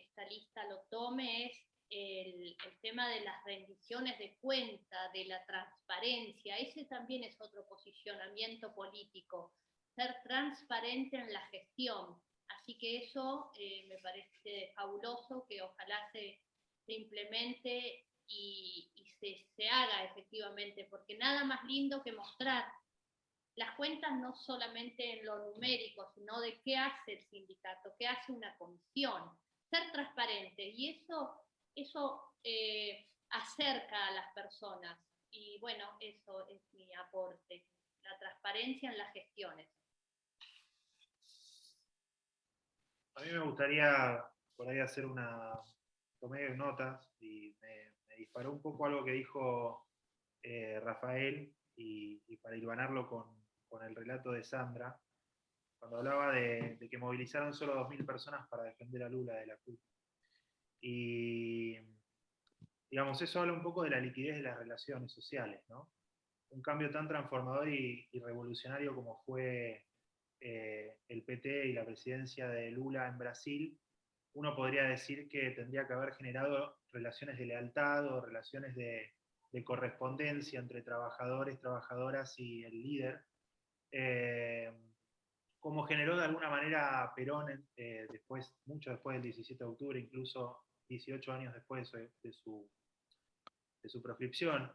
esta lista lo tome es el tema de las rendiciones de cuenta, de la transparencia. Ese también es otro posicionamiento político, ser transparente en la gestión. Así que eso me parece fabuloso, que ojalá se implemente y se haga efectivamente, porque nada más lindo que mostrar las cuentas no solamente en lo numérico, sino de qué hace el sindicato, qué hace una comisión, ser transparente, y eso acerca a las personas, y bueno, eso es mi aporte, la transparencia en las gestiones.
A mí me gustaría por ahí hacer tomé notas y me disparó un poco algo que dijo Rafael y para hilvanarlo con el relato de Sandra, cuando hablaba de que movilizaron solo 2.000 personas para defender a Lula de la CUT. Y digamos, eso habla un poco de la liquidez de las relaciones sociales, ¿no? Un cambio tan transformador y revolucionario como fue el PT y la presidencia de Lula en Brasil, uno podría decir que tendría que haber generado relaciones de lealtad o relaciones de correspondencia entre trabajadores, trabajadoras y el líder, como generó de alguna manera Perón mucho después del 17 de octubre, incluso 18 años después de su proscripción.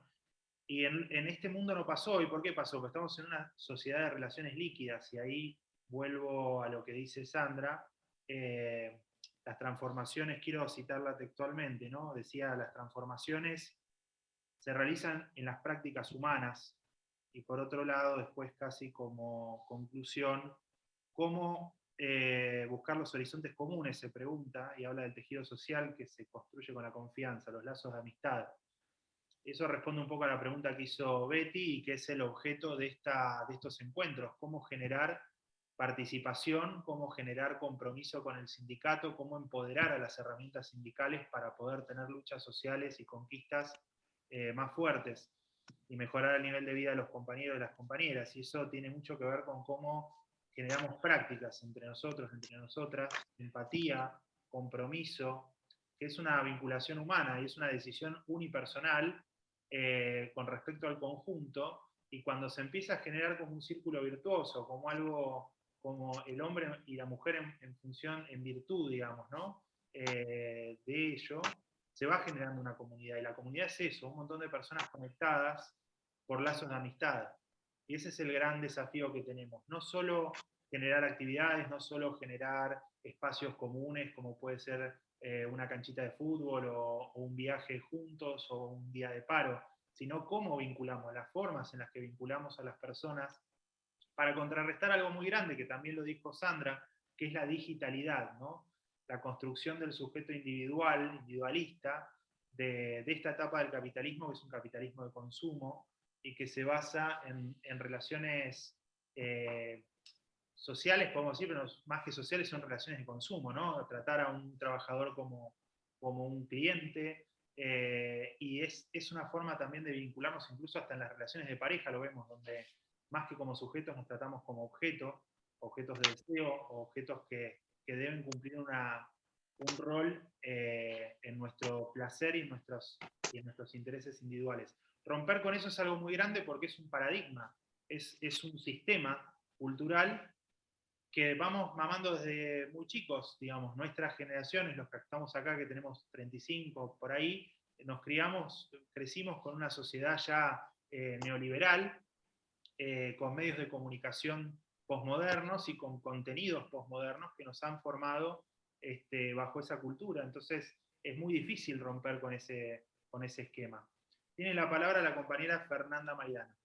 Y en este mundo no pasó. ¿Y por qué pasó? Porque estamos en una sociedad de relaciones líquidas, y ahí vuelvo a lo que dice Sandra. Las transformaciones, quiero citarla textualmente, ¿no? Decía, las transformaciones se realizan en las prácticas humanas, y por otro lado, después casi como conclusión, ¿cómo buscar los horizontes comunes? Se pregunta, y habla del tejido social que se construye con la confianza, los lazos de amistad. Eso responde un poco a la pregunta que hizo Betty y que es el objeto de estos encuentros: cómo generar participación, cómo generar compromiso con el sindicato, cómo empoderar a las herramientas sindicales para poder tener luchas sociales y conquistas más fuertes y mejorar el nivel de vida de los compañeros y las compañeras. Y eso tiene mucho que ver con cómo generamos prácticas entre nosotros, entre nosotras, empatía, compromiso, que es una vinculación humana y es una decisión unipersonal con respecto al conjunto, y cuando se empieza a generar como un círculo virtuoso, como algo, como el hombre y la mujer en función, en virtud, digamos, ¿no? De ello, se va generando una comunidad, y la comunidad es eso, un montón de personas conectadas por lazos de amistad. Y ese es el gran desafío que tenemos, no solo generar actividades, no solo generar espacios comunes, como puede ser una canchita de fútbol o un viaje juntos o un día de paro, sino cómo vinculamos, las formas en las que vinculamos a las personas para contrarrestar algo muy grande, que también lo dijo Sandra, que es la digitalidad, ¿no? La construcción del sujeto individual, individualista, de esta etapa del capitalismo, que es un capitalismo de consumo, y que se basa en relaciones sociales, podemos decir, pero más que sociales son relaciones de consumo, ¿no? Tratar a un trabajador como un cliente, y es una forma también de vincularnos incluso hasta en las relaciones de pareja, lo vemos, donde más que como sujetos nos tratamos como objetos de deseo, objetos que deben cumplir un rol en nuestro placer y en nuestros intereses individuales. Romper con eso es algo muy grande porque es un paradigma, es un sistema cultural que vamos mamando desde muy chicos, digamos, nuestras generaciones, los que estamos acá, que tenemos 35 por ahí, crecimos con una sociedad ya neoliberal, con medios de comunicación posmodernos y con contenidos posmodernos que nos han formado bajo esa cultura. Entonces es muy difícil romper con ese esquema. Tiene la palabra la compañera Fernanda Maidana.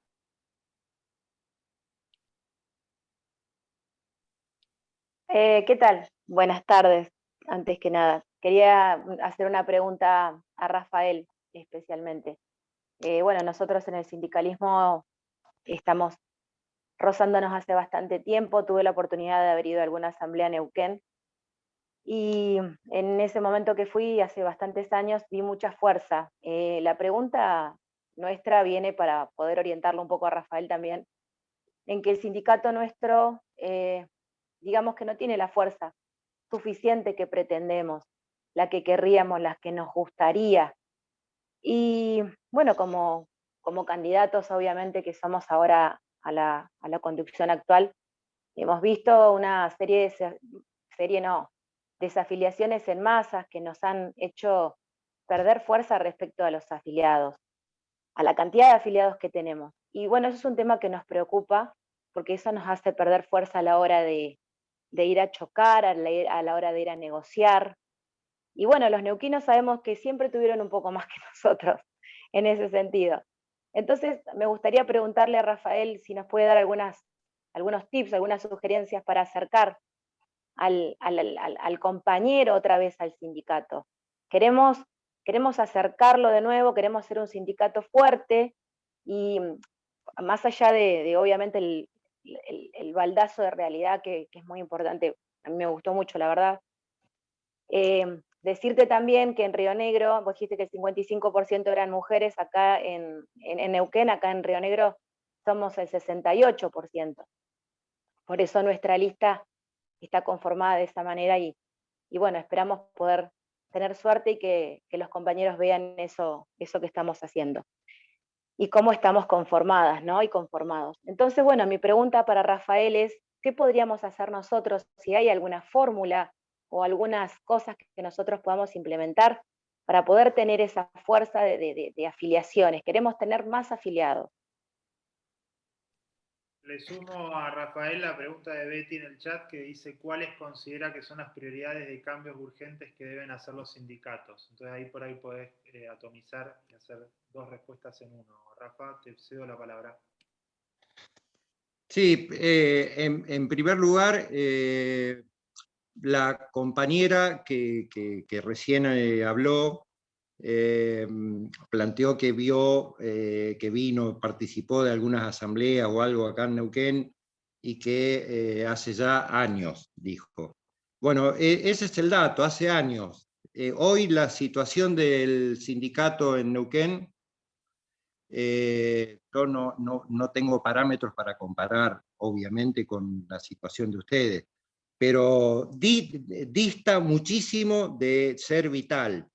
¿Qué tal? Buenas tardes, antes que nada. Quería hacer una pregunta a Rafael, especialmente. Bueno, nosotros en el sindicalismo estamos rozándonos hace bastante tiempo. Tuve la oportunidad de haber ido a alguna asamblea en Neuquén. Y en ese momento que fui, hace bastantes años, vi mucha fuerza. La pregunta nuestra viene para poder orientarlo un poco a Rafael también, en que el sindicato nuestro, digamos que no tiene la fuerza suficiente que pretendemos, la que querríamos, la que nos gustaría. Y bueno, como candidatos, obviamente, que somos ahora a la conducción actual, hemos visto una desafiliaciones en masas que nos han hecho perder fuerza respecto a los afiliados, a la cantidad de afiliados que tenemos. Y bueno, eso es un tema que nos preocupa, porque eso nos hace perder fuerza a la hora de ir a chocar, a la hora de ir a negociar. Y bueno, los neuquinos sabemos que siempre tuvieron un poco más que nosotros en ese sentido. Entonces, me gustaría preguntarle a Rafael si nos puede dar algunos tips, algunas sugerencias para acercar al compañero otra vez al sindicato. Queremos acercarlo de nuevo, queremos ser un sindicato fuerte, y más allá de obviamente el baldazo de realidad que es muy importante, a mí me gustó mucho, la verdad. Decirte también que en Río Negro, vos dijiste que el 55% eran mujeres, acá en Neuquén, acá en Río Negro, somos el 68%. Por eso nuestra lista está conformada de esa manera, y bueno, esperamos poder tener suerte y que los compañeros vean eso que estamos haciendo y cómo estamos conformadas, ¿no? Y conformados. Entonces, bueno, mi pregunta para Rafael es, ¿qué podríamos hacer nosotros, si hay alguna fórmula o algunas cosas que nosotros podamos implementar para poder tener esa fuerza de afiliaciones? Queremos tener más afiliados.
Le sumo a Rafael la pregunta de Betty en el chat, que dice cuáles considera que son las prioridades de cambios urgentes que deben hacer los sindicatos. Entonces ahí por ahí podés atomizar y hacer dos respuestas en uno. Rafa, te cedo la palabra.
Sí, en primer lugar, la compañera que recién habló planteó que participó de algunas asambleas o algo acá en Neuquén, y que hace ya años, dijo. Bueno, ese es el dato, hace años. Hoy la situación del sindicato en Neuquén, yo no tengo parámetros para comparar, obviamente, con la situación de ustedes, pero dista muchísimo de ser vital.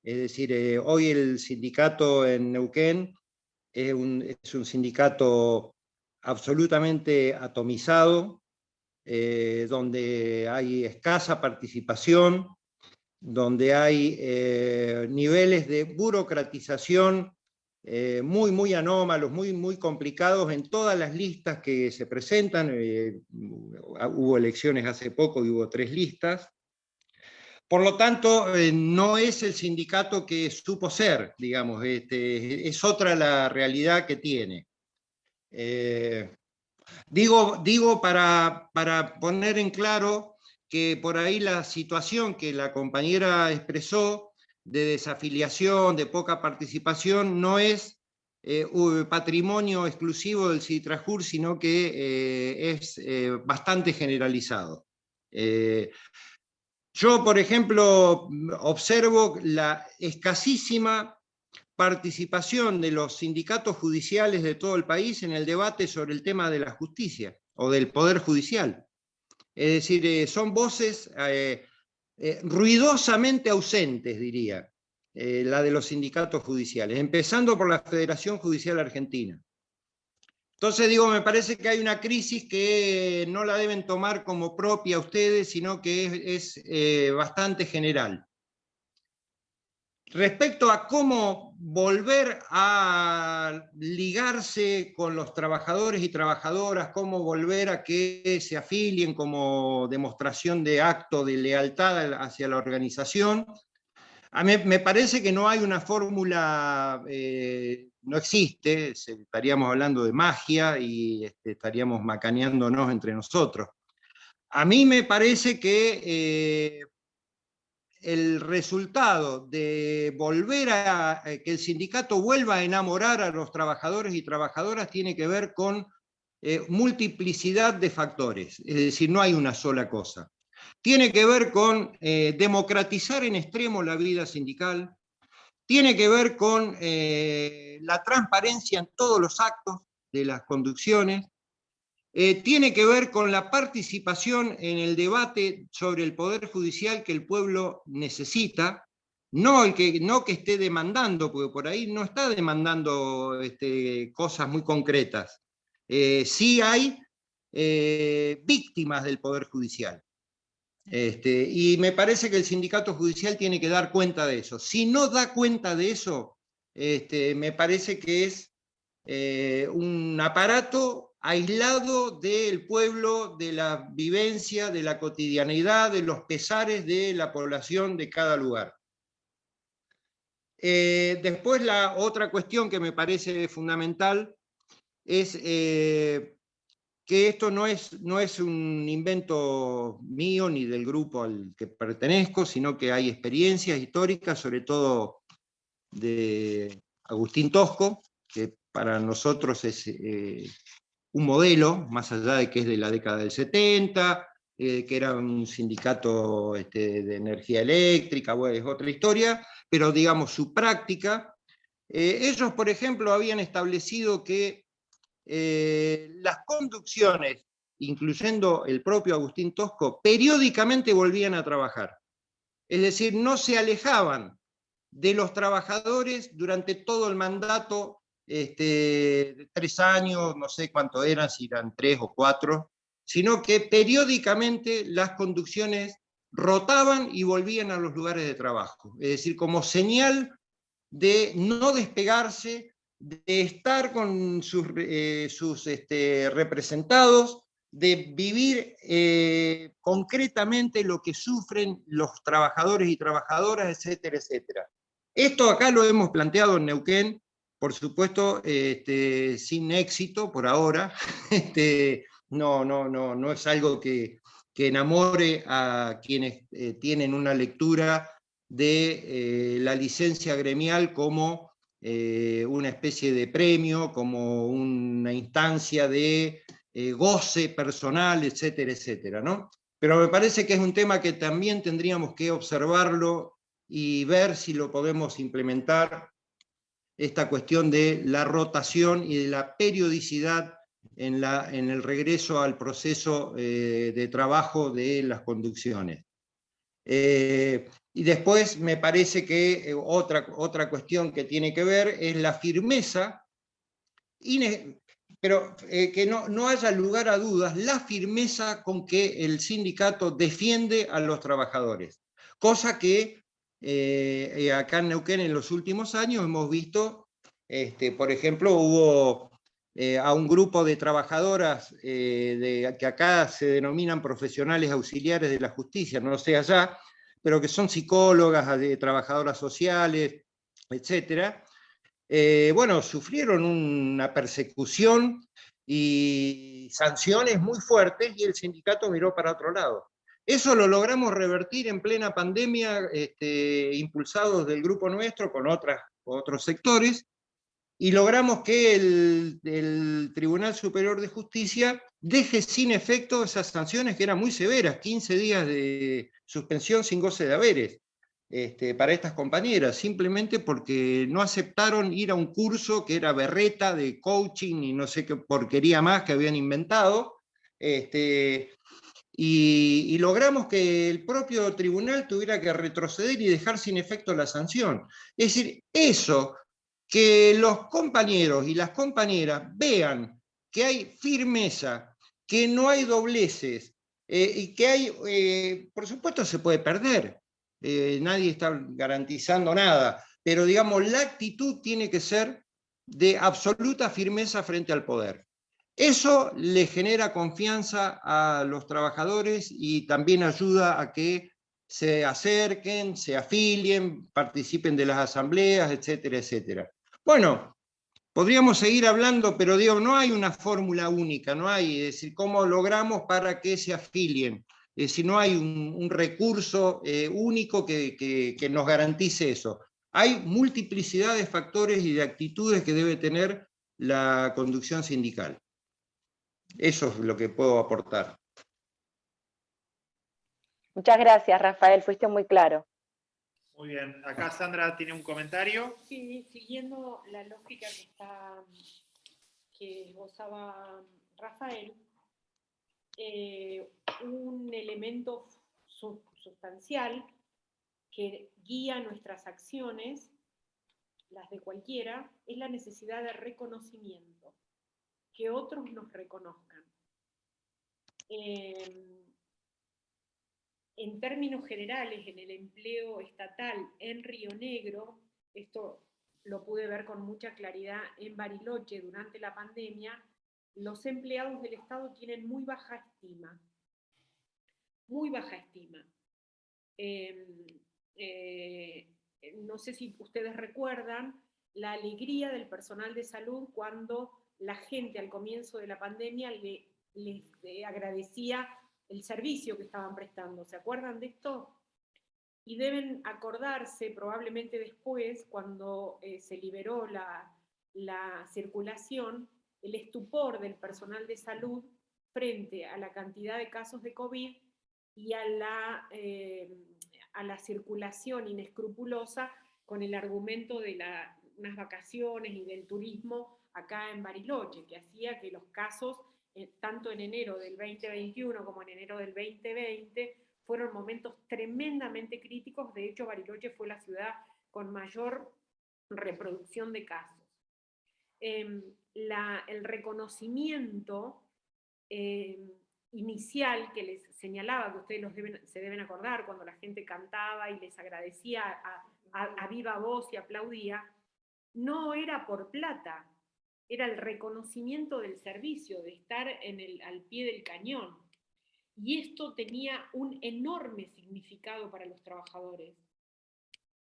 Es decir, hoy el sindicato en Neuquén es un sindicato absolutamente atomizado, donde hay escasa participación, donde hay niveles de burocratización muy, muy anómalos, muy, muy complicados en todas las listas que se presentan. Hubo elecciones hace poco y hubo 3 listas. Por lo tanto, no es el sindicato que supo ser, digamos, es otra la realidad que tiene. Digo para poner en claro que por ahí la situación que la compañera expresó de desafiliación, de poca participación, no es patrimonio exclusivo del CITRAJUR, sino que es bastante generalizado. Yo, por ejemplo, observo la escasísima participación de los sindicatos judiciales de todo el país en el debate sobre el tema de la justicia o del poder judicial. Es decir, son voces ruidosamente ausentes, diría, la de los sindicatos judiciales, empezando por la Federación Judicial Argentina. Entonces, digo, me parece que hay una crisis que no la deben tomar como propia ustedes, sino que es bastante general. Respecto a cómo volver a ligarse con los trabajadores y trabajadoras, cómo volver a que se afilien como demostración de acto de lealtad hacia la organización, a mí me parece que no hay una fórmula, no existe, estaríamos hablando de magia y estaríamos macaneándonos entre nosotros. A mí me parece que el resultado de volver a que el sindicato vuelva a enamorar a los trabajadores y trabajadoras tiene que ver con multiplicidad de factores, es decir, no hay una sola cosa. Tiene que ver con democratizar en extremo la vida sindical, tiene que ver con la transparencia en todos los actos de las conducciones, tiene que ver con la participación en el debate sobre el Poder Judicial que el pueblo necesita, no que esté demandando, porque por ahí no está demandando cosas muy concretas. Sí hay víctimas del Poder Judicial. Y me parece que el sindicato judicial tiene que dar cuenta de eso. Si no da cuenta de eso, me parece que es un aparato aislado del pueblo, de la vivencia, de la cotidianeidad, de los pesares de la población de cada lugar. Después la otra cuestión que me parece fundamental es que esto no es un invento mío ni del grupo al que pertenezco, sino que hay experiencias históricas, sobre todo de Agustín Tosco, que para nosotros es un modelo, más allá de que es de la década del 70, que era un sindicato de energía eléctrica, bueno, es otra historia, pero digamos su práctica. Ellos, por ejemplo, habían establecido que las conducciones, incluyendo el propio Agustín Tosco, periódicamente volvían a trabajar. Es decir, no se alejaban de los trabajadores durante todo el mandato, 3 años, no sé cuánto eran, si eran 3 o 4, sino que periódicamente las conducciones rotaban y volvían a los lugares de trabajo. Es decir, como señal de no despegarse, de estar con sus representados, de vivir concretamente lo que sufren los trabajadores y trabajadoras, etcétera, etcétera. Esto acá lo hemos planteado en Neuquén, por supuesto, sin éxito por ahora. No es algo que enamore a quienes tienen una lectura de la licencia gremial como una especie de premio, como una instancia de goce personal, etcétera, etcétera, ¿no? Pero me parece que es un tema que también tendríamos que observarlo y ver si lo podemos implementar, esta cuestión de la rotación y de la periodicidad en el regreso al proceso de trabajo de las conducciones. Y después me parece que otra cuestión que tiene que ver es la firmeza, pero que no haya lugar a dudas, la firmeza con que el sindicato defiende a los trabajadores, cosa que acá en Neuquén en los últimos años hemos visto, por ejemplo, hubo a un grupo de trabajadoras que acá se denominan profesionales auxiliares de la justicia, no sé allá, pero que son psicólogas, trabajadoras sociales, etcétera. Bueno, sufrieron una persecución y sanciones muy fuertes y el sindicato miró para otro lado. Eso lo logramos revertir en plena pandemia, impulsados del grupo nuestro con otros sectores, y logramos que el Tribunal Superior de Justicia deje sin efecto esas sanciones que eran muy severas, 15 días de suspensión sin goce de haberes. Para estas compañeras, simplemente porque no aceptaron ir a un curso que era berreta de coaching y no sé qué porquería más que habían inventado, y logramos que el propio tribunal tuviera que retroceder y dejar sin efecto la sanción. Es decir, eso, que los compañeros y las compañeras vean que hay firmeza, que no hay dobleces, y que hay, por supuesto se puede perder, nadie está garantizando nada, pero digamos, la actitud tiene que ser de absoluta firmeza frente al poder. Eso le genera confianza a los trabajadores y también ayuda a que se acerquen, se afilien, participen de las asambleas, etcétera, etcétera. Bueno, podríamos seguir hablando, pero digo, no hay una fórmula única, no hay, es decir, cómo logramos para que se afilien. Es decir, no hay un recurso único que nos garantice eso. Hay multiplicidad de factores y de actitudes que debe tener la conducción sindical. Eso es lo que puedo aportar.
Muchas gracias, Rafael, fuiste muy claro.
Muy bien. Acá Sandra tiene un comentario.
Sí, siguiendo la lógica que esbozaba Rafael, un elemento sustancial que guía nuestras acciones, las de cualquiera, es la necesidad de reconocimiento, que otros nos reconozcan. En términos generales, en el empleo estatal en Río Negro, esto lo pude ver con mucha claridad en Bariloche durante la pandemia, los empleados del Estado tienen muy baja estima. Muy baja estima. No sé si ustedes recuerdan la alegría del personal de salud cuando la gente al comienzo de la pandemia les agradecía el servicio que estaban prestando. ¿Se acuerdan de esto? Y deben acordarse probablemente después, cuando se liberó la circulación, el estupor del personal de salud frente a la cantidad de casos de COVID y a la circulación inescrupulosa con el argumento de unas vacaciones y del turismo acá en Bariloche, que hacía que los casos, tanto en enero del 2021 como en enero del 2020, fueron momentos tremendamente críticos. De hecho, Bariloche fue la ciudad con mayor reproducción de casos. El reconocimiento inicial que les señalaba, que ustedes se deben acordar, cuando la gente cantaba y les agradecía a viva voz y aplaudía, no era por plata, era el reconocimiento del servicio, de estar al pie del cañón. Y esto tenía un enorme significado para los trabajadores.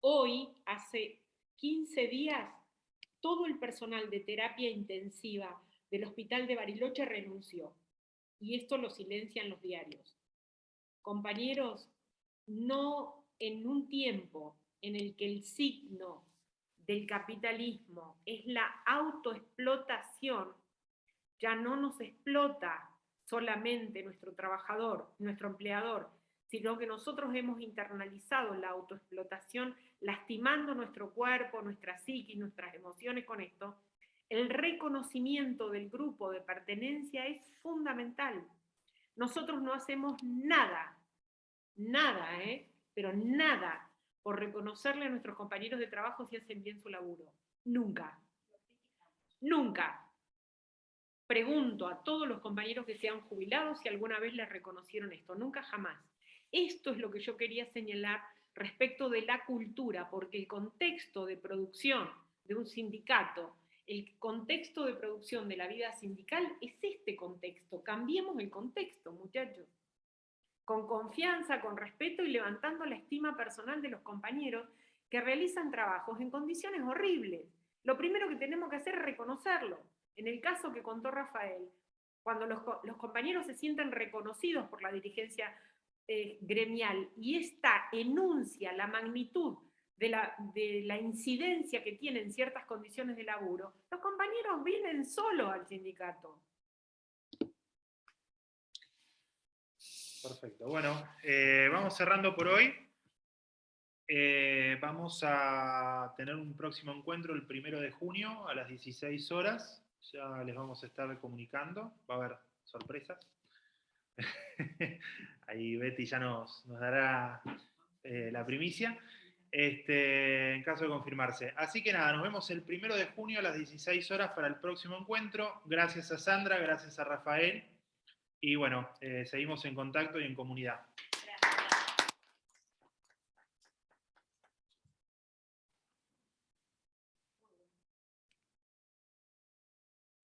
Hoy, hace 15 días, todo el personal de terapia intensiva del Hospital de Bariloche renunció. Y esto lo silencian los diarios. Compañeros, no en un tiempo en el que el signo del capitalismo es la autoexplotación, ya no nos explota solamente nuestro trabajador, nuestro empleador, sino que nosotros hemos internalizado la autoexplotación, lastimando nuestro cuerpo, nuestra psique, nuestras emociones con esto. El reconocimiento del grupo de pertenencia es fundamental. Nosotros no hacemos nada, pero nada, por reconocerle a nuestros compañeros de trabajo si hacen bien su laburo. Nunca. Nunca. Pregunto a todos los compañeros que se han jubilado si alguna vez les reconocieron esto. Nunca, jamás. Esto es lo que yo quería señalar respecto de la cultura, porque el contexto de producción de un sindicato, el contexto de producción de la vida sindical es este contexto. Cambiemos el contexto, muchachos. Con confianza, con respeto y levantando la estima personal de los compañeros que realizan trabajos en condiciones horribles. Lo primero que tenemos que hacer es reconocerlo. En el caso que contó Rafael, cuando los compañeros se sienten reconocidos por la dirigencia gremial y esta enuncia la magnitud de la incidencia que tienen ciertas condiciones de laburo, los compañeros vienen solos al sindicato.
Perfecto. Bueno, vamos cerrando por hoy. Vamos a tener un próximo encuentro el 1 de junio a las 16 horas. Ya les vamos a estar comunicando. Va a haber sorpresas. Ahí Betty ya nos dará la primicia. En caso de confirmarse. Así que nada, nos vemos el 1 de junio a las 16 horas para el próximo encuentro. Gracias a Sandra, gracias a Rafael. Y bueno, seguimos en contacto y en comunidad.